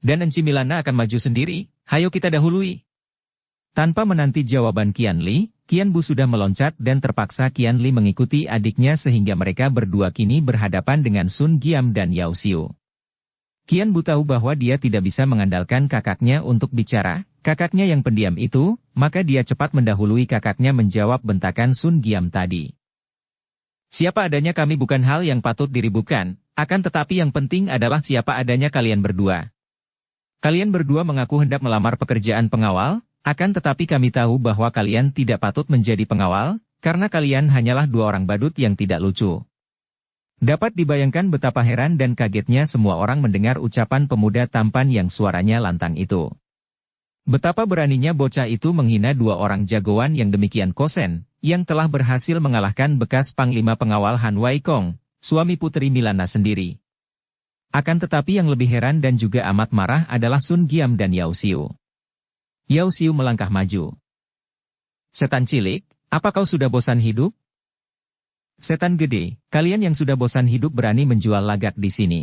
Dan Enci Milana akan maju sendiri, hayo kita dahului. Tanpa menanti jawaban Qian Li, Qian Bu sudah meloncat dan terpaksa Qian Li mengikuti adiknya sehingga mereka berdua kini berhadapan dengan Sun Giam dan Yao Xiu. Qian Bu tahu bahwa dia tidak bisa mengandalkan kakaknya untuk bicara, kakaknya yang pendiam itu, maka dia cepat mendahului kakaknya menjawab bentakan Sun Giam tadi. Siapa adanya kami bukan hal yang patut diributkan, Akan tetapi yang penting adalah siapa adanya kalian berdua. Kalian berdua mengaku hendak melamar pekerjaan pengawal, akan tetapi kami tahu bahwa kalian tidak patut menjadi pengawal, karena kalian hanyalah dua orang badut yang tidak lucu. Dapat dibayangkan betapa heran dan kagetnya semua orang mendengar ucapan pemuda tampan yang suaranya lantang itu. Betapa beraninya bocah itu menghina dua orang jagoan yang demikian kosen, yang telah berhasil mengalahkan bekas panglima pengawal Han Wei Kong, suami Putri Milana sendiri. Akan tetapi yang lebih heran dan juga amat marah adalah Sun Giam dan Yao Xiu. Yao Xiu melangkah maju. Setan cilik, apa kau sudah bosan hidup? Setan gede, kalian yang sudah bosan hidup berani menjual lagak di sini.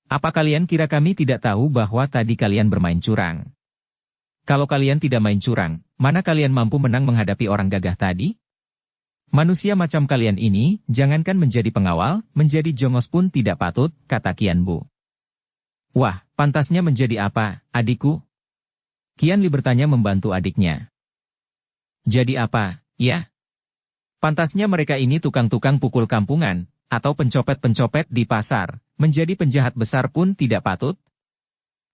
Apa kalian kira kami tidak tahu bahwa tadi kalian bermain curang? Kalau kalian tidak main curang, mana kalian mampu menang menghadapi orang gagah tadi? Manusia macam kalian ini, jangankan menjadi pengawal, menjadi jongos pun tidak patut, kata Qian Bu. Wah, pantasnya menjadi apa, adikku? Qian Li bertanya membantu adiknya. Jadi apa, ya? Pantasnya mereka ini tukang-tukang pukul kampungan, atau pencopet-pencopet di pasar, menjadi penjahat besar pun tidak patut.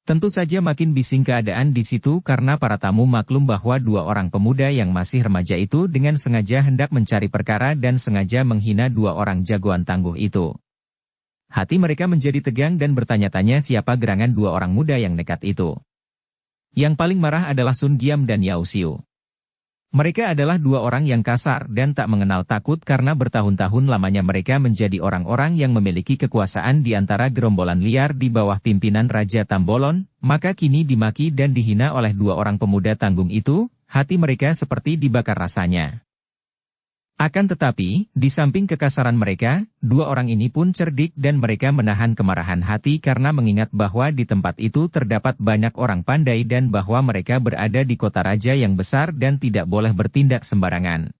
Tentu saja makin bising keadaan di situ karena para tamu maklum bahwa dua orang pemuda yang masih remaja itu dengan sengaja hendak mencari perkara dan sengaja menghina dua orang jagoan tangguh itu. Hati mereka menjadi tegang dan bertanya-tanya siapa gerangan dua orang muda yang nekat itu. Yang paling marah adalah Sun Giam dan Yao Xiu. Mereka adalah dua orang yang kasar dan tak mengenal takut karena bertahun-tahun lamanya mereka menjadi orang-orang yang memiliki kekuasaan di antara gerombolan liar di bawah pimpinan Raja Tambolon, maka kini dimaki dan dihina oleh dua orang pemuda tanggung itu, hati mereka seperti dibakar rasanya. Akan tetapi, di samping kekasaran mereka, dua orang ini pun cerdik dan mereka menahan kemarahan hati karena mengingat bahwa di tempat itu terdapat banyak orang pandai dan bahwa mereka berada di kota raja yang besar dan tidak boleh bertindak sembarangan.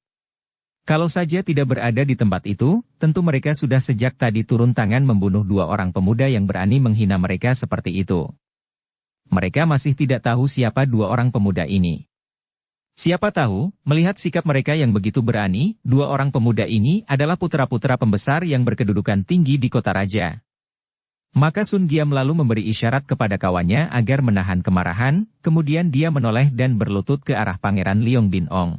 Kalau saja tidak berada di tempat itu, tentu mereka sudah sejak tadi turun tangan membunuh dua orang pemuda yang berani menghina mereka seperti itu. Mereka masih tidak tahu siapa dua orang pemuda ini. Siapa tahu, melihat sikap mereka yang begitu berani, dua orang pemuda ini adalah putra-putra pembesar yang berkedudukan tinggi di kota raja. Maka Sun Giam lalu memberi isyarat kepada kawannya agar menahan kemarahan, kemudian dia menoleh dan berlutut ke arah Pangeran Liong Bin Ong.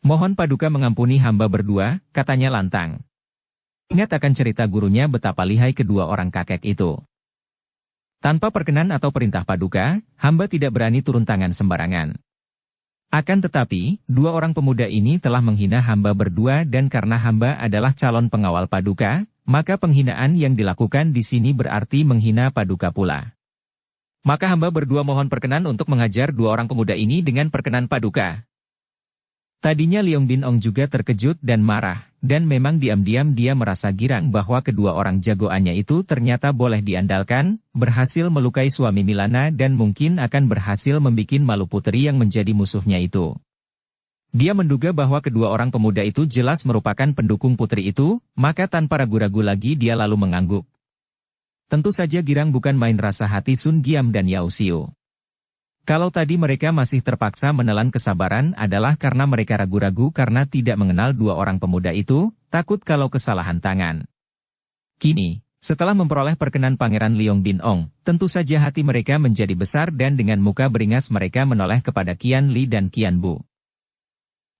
Mohon paduka mengampuni hamba berdua, katanya lantang. Ingat akan cerita gurunya betapa lihai kedua orang kakek itu. Tanpa perkenan atau perintah paduka, hamba tidak berani turun tangan sembarangan. Akan tetapi, dua orang pemuda ini telah menghina hamba berdua dan karena hamba adalah calon pengawal paduka, maka penghinaan yang dilakukan di sini berarti menghina paduka pula. Maka hamba berdua mohon perkenan untuk mengajar dua orang pemuda ini dengan perkenan paduka. Tadinya Liong Bin Ong juga terkejut dan marah, dan memang diam-diam dia merasa girang bahwa kedua orang jagoannya itu ternyata boleh diandalkan, berhasil melukai suami Milana dan mungkin akan berhasil membuat malu putri yang menjadi musuhnya itu. Dia menduga bahwa kedua orang pemuda itu jelas merupakan pendukung putri itu, maka tanpa ragu-ragu lagi dia lalu mengangguk. Tentu saja girang bukan main rasa hati Sun Giam dan Yao Xiu. Kalau tadi mereka masih terpaksa menelan kesabaran adalah karena mereka ragu-ragu karena tidak mengenal dua orang pemuda itu, takut kalau kesalahan tangan. Kini, setelah memperoleh perkenan Pangeran Liong Bin Ong, tentu saja hati mereka menjadi besar dan dengan muka beringas mereka menoleh kepada Qian Li dan Qian Bu.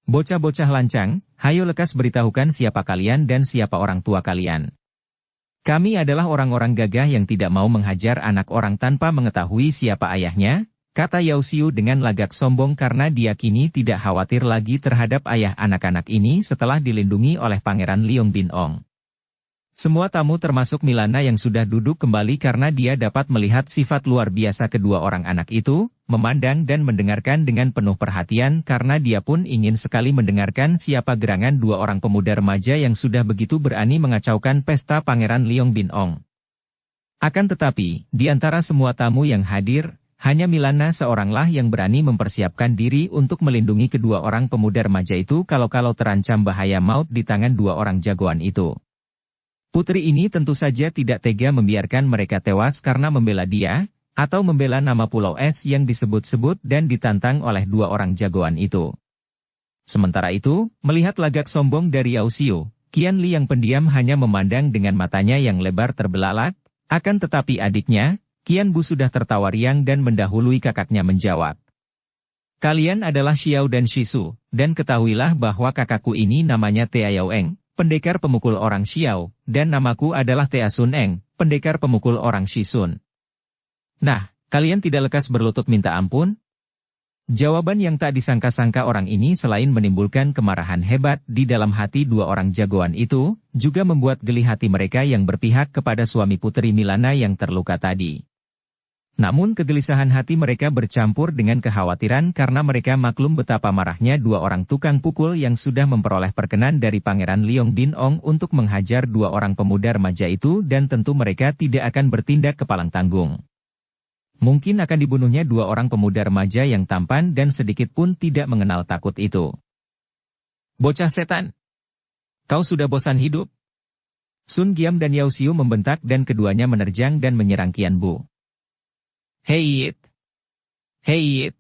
Bocah-bocah lancang, hayo lekas beritahukan siapa kalian dan siapa orang tua kalian. Kami adalah orang-orang gagah yang tidak mau menghajar anak orang tanpa mengetahui siapa ayahnya, kata Yao Xiu dengan lagak sombong karena dia kini tidak khawatir lagi terhadap ayah anak-anak ini setelah dilindungi oleh Pangeran Liong Bin Ong. Semua tamu termasuk Milana yang sudah duduk kembali karena dia dapat melihat sifat luar biasa kedua orang anak itu, memandang dan mendengarkan dengan penuh perhatian karena dia pun ingin sekali mendengarkan siapa gerangan dua orang pemuda remaja yang sudah begitu berani mengacaukan pesta Pangeran Liong Bin Ong. Akan tetapi, di antara semua tamu yang hadir, hanya Milana seoranglah yang berani mempersiapkan diri untuk melindungi kedua orang pemuda remaja itu kalau-kalau terancam bahaya maut di tangan dua orang jagoan itu. Putri ini tentu saja tidak tega membiarkan mereka tewas karena membela dia, atau membela nama Pulau Es yang disebut-sebut dan ditantang oleh dua orang jagoan itu. Sementara itu, melihat lagak sombong dari Yao Xiu, Qian Li yang pendiam hanya memandang dengan matanya yang lebar terbelalak, akan tetapi adiknya, Qian Bu sudah tertawa riang dan mendahului kakaknya menjawab. Kalian adalah Xiao dan Shisu, dan ketahuilah bahwa kakakku ini namanya Tea Yao Eng, pendekar pemukul orang Xiao, dan namaku adalah Tea Sun Eng, pendekar pemukul orang Shisun. Nah, kalian tidak lekas berlutut minta ampun? Jawaban yang tak disangka-sangka orang ini selain menimbulkan kemarahan hebat di dalam hati dua orang jagoan itu, juga membuat geli hati mereka yang berpihak kepada suami putri Milana yang terluka tadi. Namun kegelisahan hati mereka bercampur dengan kekhawatiran karena mereka maklum betapa marahnya dua orang tukang pukul yang sudah memperoleh perkenan dari Pangeran Liong Bin Ong untuk menghajar dua orang pemuda remaja itu dan tentu mereka tidak akan bertindak kepalang tanggung. Mungkin akan dibunuhnya dua orang pemuda remaja yang tampan dan sedikit pun tidak mengenal takut itu. Bocah setan! Kau sudah bosan hidup? Sun Giam dan Yao Xiu membentak dan keduanya menerjang dan menyerang Qian Bu. Hei! Hei!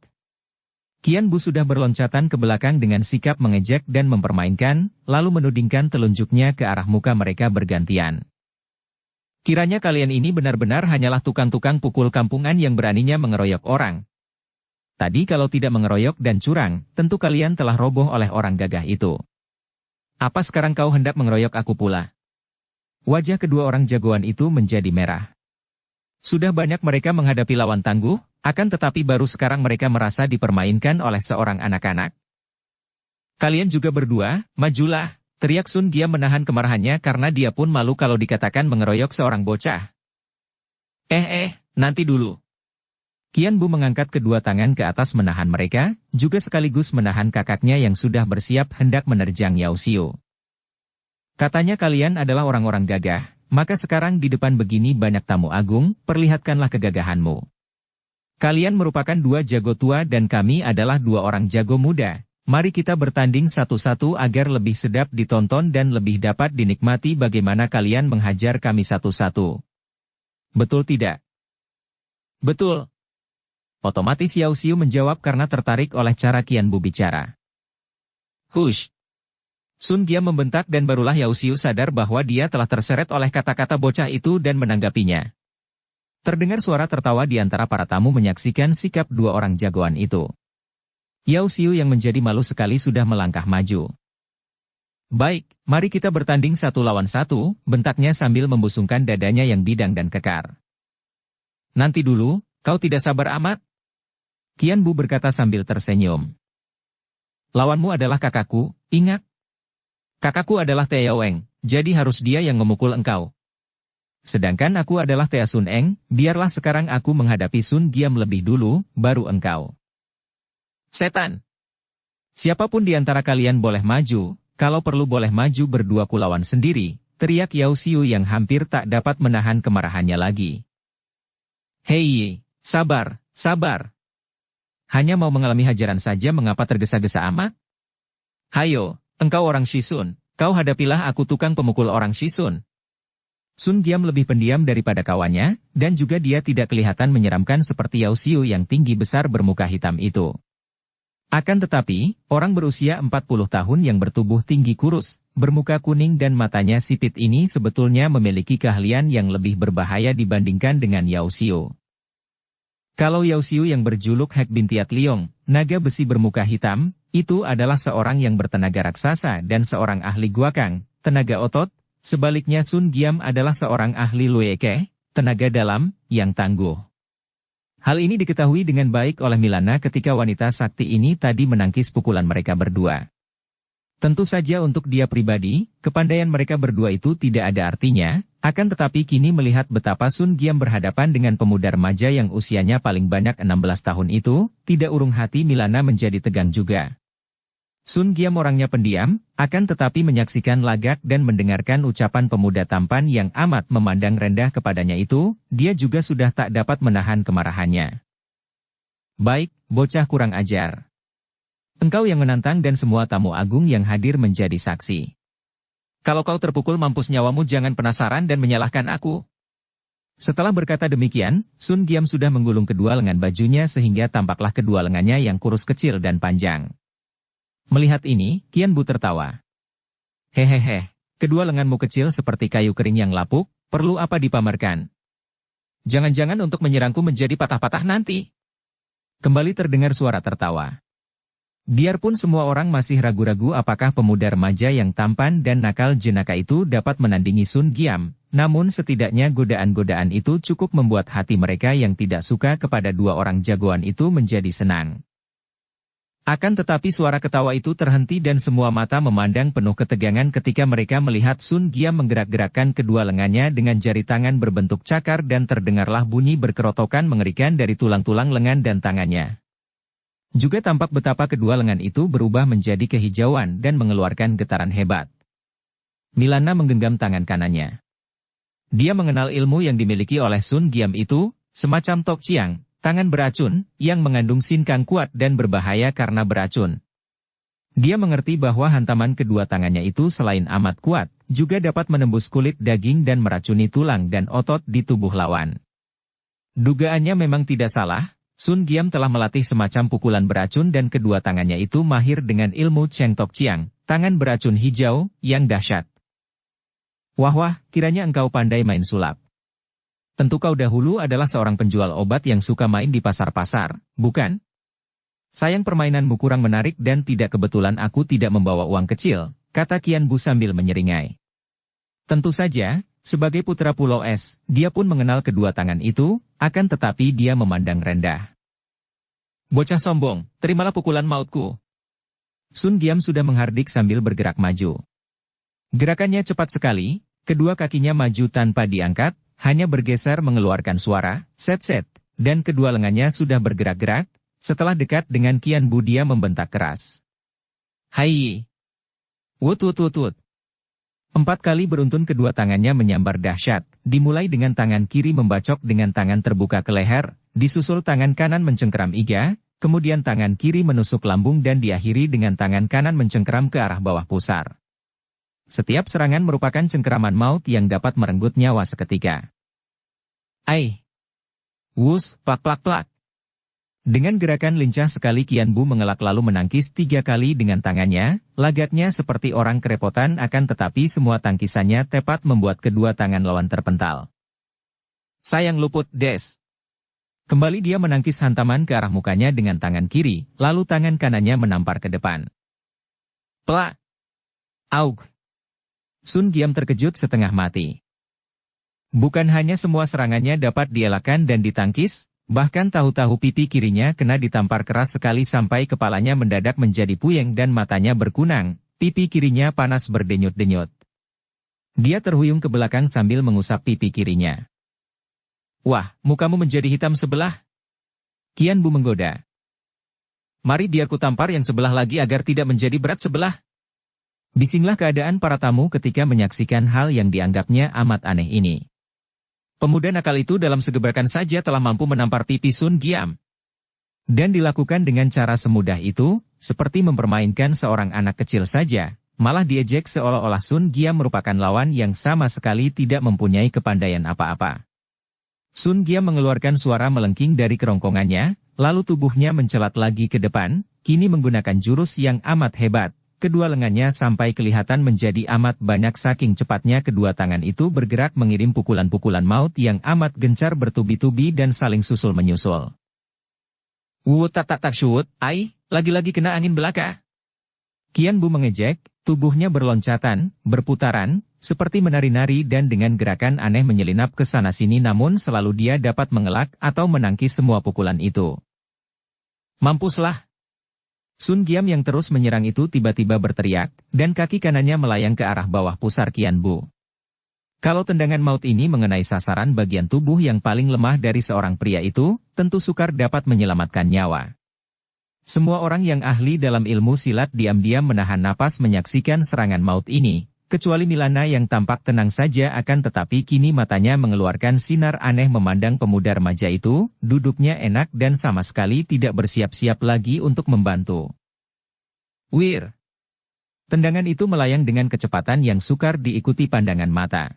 Qian Bu sudah berloncatan ke belakang dengan sikap mengejek dan mempermainkan, lalu menudingkan telunjuknya ke arah muka mereka bergantian. Kiranya kalian ini benar-benar hanyalah tukang-tukang pukul kampungan yang beraninya mengeroyok orang. Tadi kalau tidak mengeroyok dan curang, tentu kalian telah roboh oleh orang gagah itu. Apa sekarang kau hendak mengeroyok aku pula? Wajah kedua orang jagoan itu menjadi merah. Sudah banyak mereka menghadapi lawan tangguh, akan tetapi baru sekarang mereka merasa dipermainkan oleh seorang anak-anak. Kalian juga berdua, majulah! Teriak Sun Giam menahan kemarahannya karena dia pun malu kalau dikatakan mengeroyok seorang bocah. Nanti dulu. Qian Bu mengangkat kedua tangan ke atas menahan mereka, juga sekaligus menahan kakaknya yang sudah bersiap hendak menerjang Yao Xiu. Katanya kalian adalah orang-orang gagah, maka sekarang di depan begini banyak tamu agung, perlihatkanlah kegagahanmu. Kalian merupakan dua jago tua dan kami adalah dua orang jago muda. Mari kita bertanding satu-satu agar lebih sedap ditonton dan lebih dapat dinikmati bagaimana kalian menghajar kami satu-satu. Betul tidak? Betul. Otomatis Yao Xiu menjawab karena tertarik oleh cara Qian Bu bicara. Hush! Sun Giam membentak dan barulah Yao Xiu sadar bahwa dia telah terseret oleh kata-kata bocah itu dan menanggapinya. Terdengar suara tertawa di antara para tamu menyaksikan sikap dua orang jagoan itu. Yao Xiu yang menjadi malu sekali sudah melangkah maju. Baik, mari kita bertanding satu lawan satu, bentaknya sambil membusungkan dadanya yang bidang dan kekar. Nanti dulu, kau tidak sabar amat? Qian Bu berkata sambil tersenyum. Lawanmu adalah kakakku, ingat. Kakakku adalah Tea Yao Eng, jadi harus dia yang memukul engkau. Sedangkan aku adalah Tea Sun Eng, biarlah sekarang aku menghadapi Sun Giam lebih dulu, baru engkau. Setan! Siapapun di antara kalian boleh maju, kalau perlu boleh maju berdua kulawan sendiri, teriak Yao Xiu yang hampir tak dapat menahan kemarahannya lagi. Hei, sabar, sabar. Hanya mau mengalami hajaran saja mengapa tergesa-gesa amat? Hayo, engkau orang Shisun, kau hadapilah aku tukang pemukul orang Shisun. Sun Giam lebih pendiam daripada kawannya, dan juga dia tidak kelihatan menyeramkan seperti Yao Xiu yang tinggi besar bermuka hitam itu. Akan tetapi, orang berusia 40 tahun yang bertubuh tinggi kurus, bermuka kuning dan matanya sipit ini sebetulnya memiliki keahlian yang lebih berbahaya dibandingkan dengan Yao Xiu. Kalau Yao Xiu yang berjuluk Hek Bintiat Liong, naga besi bermuka hitam, itu adalah seorang yang bertenaga raksasa dan seorang ahli guakang, tenaga otot, sebaliknya Sun Giam adalah seorang ahli lueke, tenaga dalam, yang tangguh. Hal ini diketahui dengan baik oleh Milana ketika wanita sakti ini tadi menangkis pukulan mereka berdua. Tentu saja untuk dia pribadi, kepandaian mereka berdua itu tidak ada artinya, akan tetapi kini melihat betapa Sun Giam berhadapan dengan pemuda remaja yang usianya paling banyak 16 tahun itu, tidak urung hati Milana menjadi tegang juga. Sun Giam orangnya pendiam, akan tetapi menyaksikan lagak dan mendengarkan ucapan pemuda tampan yang amat memandang rendah kepadanya itu, dia juga sudah tak dapat menahan kemarahannya. Baik, bocah kurang ajar. Engkau yang menantang dan semua tamu agung yang hadir menjadi saksi. Kalau kau terpukul mampus nyawamu jangan penasaran dan menyalahkan aku. Setelah berkata demikian, Sun Giam sudah menggulung kedua lengan bajunya sehingga tampaklah kedua lengannya yang kurus kecil dan panjang. Melihat ini, Qian Bu tertawa. Hehehe, Kedua lenganmu kecil seperti kayu kering yang lapuk, perlu apa dipamerkan? Jangan-jangan untuk menyerangku menjadi patah-patah nanti. Kembali terdengar suara tertawa. Biarpun semua orang masih ragu-ragu apakah pemuda remaja yang tampan dan nakal jenaka itu dapat menandingi Sun Giam, namun setidaknya godaan-godaan itu cukup membuat hati mereka yang tidak suka kepada dua orang jagoan itu menjadi senang. Akan tetapi suara ketawa itu terhenti dan semua mata memandang penuh ketegangan ketika mereka melihat Sun Giam menggerak-gerakkan kedua lengannya dengan jari tangan berbentuk cakar dan terdengarlah bunyi berkerotokan mengerikan dari tulang-tulang lengan dan tangannya. Juga tampak betapa kedua lengan itu berubah menjadi kehijauan dan mengeluarkan getaran hebat. Milana menggenggam tangan kanannya. Dia mengenal ilmu yang dimiliki oleh Sun Giam itu, semacam Tok Chiang, tangan beracun, yang mengandung sinkang kuat dan berbahaya karena beracun. Dia mengerti bahwa hantaman kedua tangannya itu selain amat kuat, juga dapat menembus kulit daging dan meracuni tulang dan otot di tubuh lawan. Dugaannya memang tidak salah. Sun Giam telah melatih semacam pukulan beracun dan kedua tangannya itu mahir dengan ilmu Cheng Tok Chiang, tangan beracun hijau, yang dahsyat. Wah, kiranya engkau pandai main sulap. Tentu kau dahulu adalah seorang penjual obat yang suka main di pasar-pasar, bukan? Sayang permainanmu kurang menarik dan tidak kebetulan aku tidak membawa uang kecil, kata Qian Bu sambil menyeringai. Tentu saja, sebagai putra Pulau Es, dia pun mengenal kedua tangan itu, akan tetapi dia memandang rendah. Bocah sombong, terimalah pukulan mautku. Sun Giam sudah menghardik sambil bergerak maju. Gerakannya cepat sekali, kedua kakinya maju tanpa diangkat, hanya bergeser mengeluarkan suara, set-set, dan kedua lengannya sudah bergerak-gerak, setelah dekat dengan Qian Bu dia membentak keras. Hai! Wut. 4 kali beruntun kedua tangannya menyambar dahsyat, dimulai dengan tangan kiri membacok dengan tangan terbuka ke leher, disusul tangan kanan mencengkeram iga, kemudian tangan kiri menusuk lambung dan diakhiri dengan tangan kanan mencengkeram ke arah bawah pusar. Setiap serangan merupakan cengkeraman maut yang dapat merenggut nyawa seketika. Ai! Wus, plak. Dengan gerakan lincah sekali Qian Bu mengelak lalu menangkis 3 kali dengan tangannya, lagaknya seperti orang kerepotan akan tetapi semua tangkisannya tepat membuat kedua tangan lawan terpental. Sayang luput, Des. Kembali dia menangkis hantaman ke arah mukanya dengan tangan kiri, lalu tangan kanannya menampar ke depan. Plak! Aug! Sun Giam terkejut setengah mati. Bukan hanya semua serangannya dapat dielakkan dan ditangkis, bahkan tahu-tahu pipi kirinya kena ditampar keras sekali sampai kepalanya mendadak menjadi puyeng dan matanya berkunang, pipi kirinya panas berdenyut-denyut. Dia terhuyung ke belakang sambil mengusap pipi kirinya. Wah, mukamu menjadi hitam sebelah. Qian Bu menggoda. Mari biar ku tampar yang sebelah lagi agar tidak menjadi berat sebelah. Bisinglah keadaan para tamu ketika menyaksikan hal yang dianggapnya amat aneh ini. Pemuda nakal itu dalam segebrakan saja telah mampu menampar pipi Sun Giam. Dan dilakukan dengan cara semudah itu, seperti mempermainkan seorang anak kecil saja, malah diejek seolah-olah Sun Giam merupakan lawan yang sama sekali tidak mempunyai kepandaian apa-apa. Sun Giam mengeluarkan suara melengking dari kerongkongannya, lalu tubuhnya mencelat lagi ke depan, kini menggunakan jurus yang amat hebat. Kedua lengannya sampai kelihatan menjadi amat banyak saking cepatnya kedua tangan itu bergerak mengirim pukulan-pukulan maut yang amat gencar bertubi-tubi dan saling susul menyusul. Tak syut, ai, lagi-lagi kena angin belaka. Qian Bu mengejek, tubuhnya berloncatan, berputaran, seperti menari-nari dan dengan gerakan aneh menyelinap ke sana-sini namun selalu dia dapat mengelak atau menangkis semua pukulan itu. Mampuslah! Sun Giam yang terus menyerang itu tiba-tiba berteriak, dan kaki kanannya melayang ke arah bawah pusar Qian Bu. Kalau tendangan maut ini mengenai sasaran bagian tubuh yang paling lemah dari seorang pria itu, tentu sukar dapat menyelamatkan nyawa. Semua orang yang ahli dalam ilmu silat diam-diam menahan napas menyaksikan serangan maut ini, kecuali Milana yang tampak tenang saja akan tetapi kini matanya mengeluarkan sinar aneh memandang pemuda remaja itu, duduknya enak dan sama sekali tidak bersiap-siap lagi untuk membantu. Wir! Tendangan itu melayang dengan kecepatan yang sukar diikuti pandangan mata.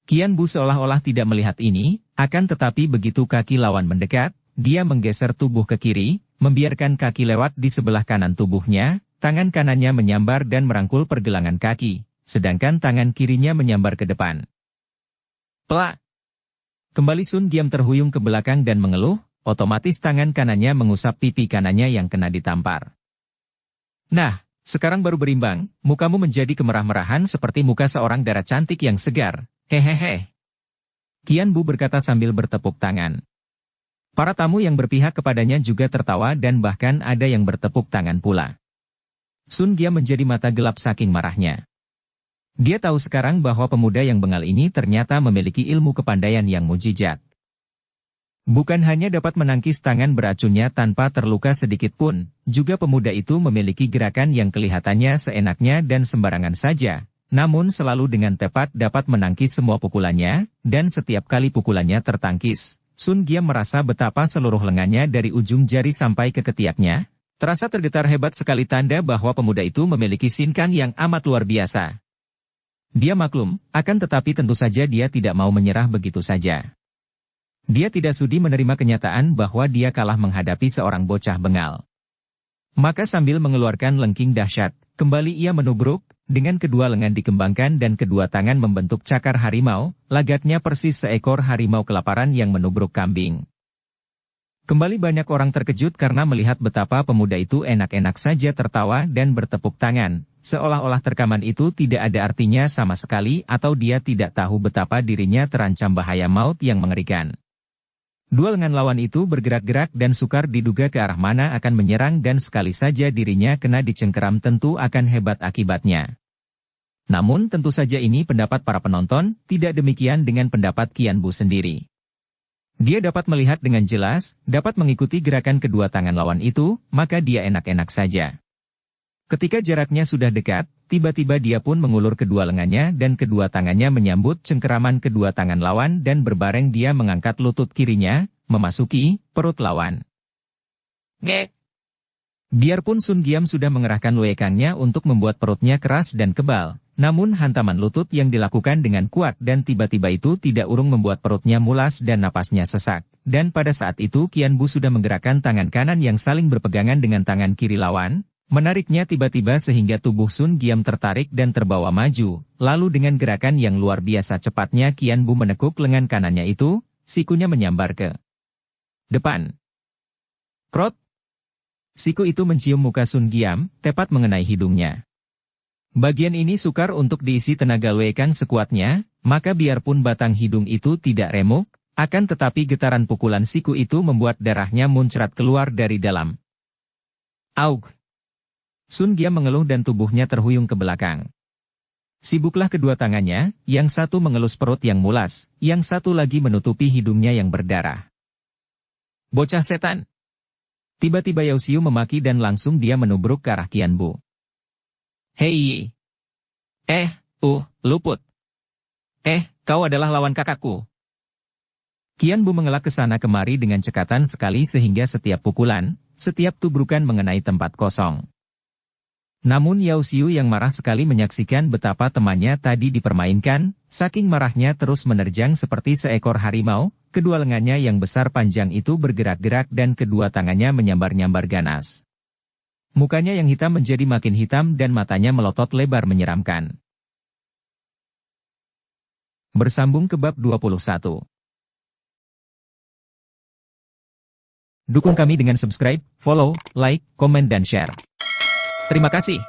Qian Bu seolah-olah tidak melihat ini, akan tetapi begitu kaki lawan mendekat, dia menggeser tubuh ke kiri, membiarkan kaki lewat di sebelah kanan tubuhnya, tangan kanannya menyambar dan merangkul pergelangan kaki. sedangkan tangan kirinya menyambar ke depan. Plak! Kembali Sun Giam terhuyung ke belakang dan mengeluh, otomatis tangan kanannya mengusap pipi kanannya yang kena ditampar. Nah, sekarang baru berimbang, mukamu menjadi kemerah-merahan seperti muka seorang dara cantik yang segar, hehehe. Qian Bu berkata sambil bertepuk tangan. Para tamu yang berpihak kepadanya juga tertawa dan bahkan ada yang bertepuk tangan pula. Sun Giam menjadi mata gelap saking marahnya. Dia tahu sekarang bahwa pemuda yang bengal ini ternyata memiliki ilmu kepandaian yang mujizat. Bukan hanya dapat menangkis tangan beracunnya tanpa terluka sedikit pun, juga pemuda itu memiliki gerakan yang kelihatannya seenaknya dan sembarangan saja, namun selalu dengan tepat dapat menangkis semua pukulannya, dan setiap kali pukulannya tertangkis, Sun Giam merasa betapa seluruh lengannya dari ujung jari sampai ke ketiaknya, terasa tergetar hebat sekali tanda bahwa pemuda itu memiliki sinkang yang amat luar biasa. Dia maklum, akan tetapi tentu saja dia tidak mau menyerah begitu saja. Dia tidak sudi menerima kenyataan bahwa dia kalah menghadapi seorang bocah bengal. Maka sambil mengeluarkan lengking dahsyat, kembali ia menubruk, dengan kedua lengan dikembangkan dan kedua tangan membentuk cakar harimau, lagatnya persis seekor harimau kelaparan yang menubruk kambing. Kembali banyak orang terkejut karena melihat betapa pemuda itu enak-enak saja tertawa dan bertepuk tangan, seolah-olah terkaman itu tidak ada artinya sama sekali atau dia tidak tahu betapa dirinya terancam bahaya maut yang mengerikan. Dua lengan lawan itu bergerak-gerak dan sukar diduga ke arah mana akan menyerang dan sekali saja dirinya kena dicengkeram tentu akan hebat akibatnya. Namun tentu saja ini pendapat para penonton, tidak demikian dengan pendapat Qian Bu sendiri. Dia dapat melihat dengan jelas, dapat mengikuti gerakan kedua tangan lawan itu, maka dia enak-enak saja. Ketika jaraknya sudah dekat, tiba-tiba dia pun mengulur kedua lengannya dan kedua tangannya menyambut cengkeraman kedua tangan lawan dan berbareng dia mengangkat lutut kirinya, memasuki perut lawan. Ngek! Biarpun Sun Giam sudah mengerahkan luekangnya untuk membuat perutnya keras dan kebal, namun hantaman lutut yang dilakukan dengan kuat dan tiba-tiba itu tidak urung membuat perutnya mulas dan napasnya sesak. Dan pada saat itu Qian Bu sudah menggerakkan tangan kanan yang saling berpegangan dengan tangan kiri lawan, menariknya tiba-tiba sehingga tubuh Sun Giam tertarik dan terbawa maju, lalu dengan gerakan yang luar biasa cepatnya Qian Bu menekuk lengan kanannya itu, sikunya menyambar ke depan. Krot! Siku itu mencium muka Sun Giam, tepat mengenai hidungnya. Bagian ini sukar untuk diisi tenaga luekang sekuatnya, maka biarpun batang hidung itu tidak remuk, akan tetapi getaran pukulan siku itu membuat darahnya muncrat keluar dari dalam. Aug! Sun Giam mengeluh dan tubuhnya terhuyung ke belakang. Sibuklah kedua tangannya, yang satu mengelus perut yang mulas, yang satu lagi menutupi hidungnya yang berdarah. Bocah setan! Tiba-tiba Yao Xiu memaki dan langsung dia menubruk ke arah Qian Bu. Hei! Luput! Kau adalah lawan kakakku. Qian Bu mengelak ke sana kemari dengan cekatan sekali sehingga setiap pukulan, setiap tubrukan mengenai tempat kosong. Namun Yao Xiu yang marah sekali menyaksikan betapa temannya tadi dipermainkan, saking marahnya terus menerjang seperti seekor harimau, kedua lengannya yang besar panjang itu bergerak-gerak dan kedua tangannya menyambar-nyambar ganas. Mukanya yang hitam menjadi makin hitam dan matanya melotot lebar menyeramkan. Bersambung ke bab 21. Dukung kami dengan subscribe, follow, like, komen dan share. Terima kasih.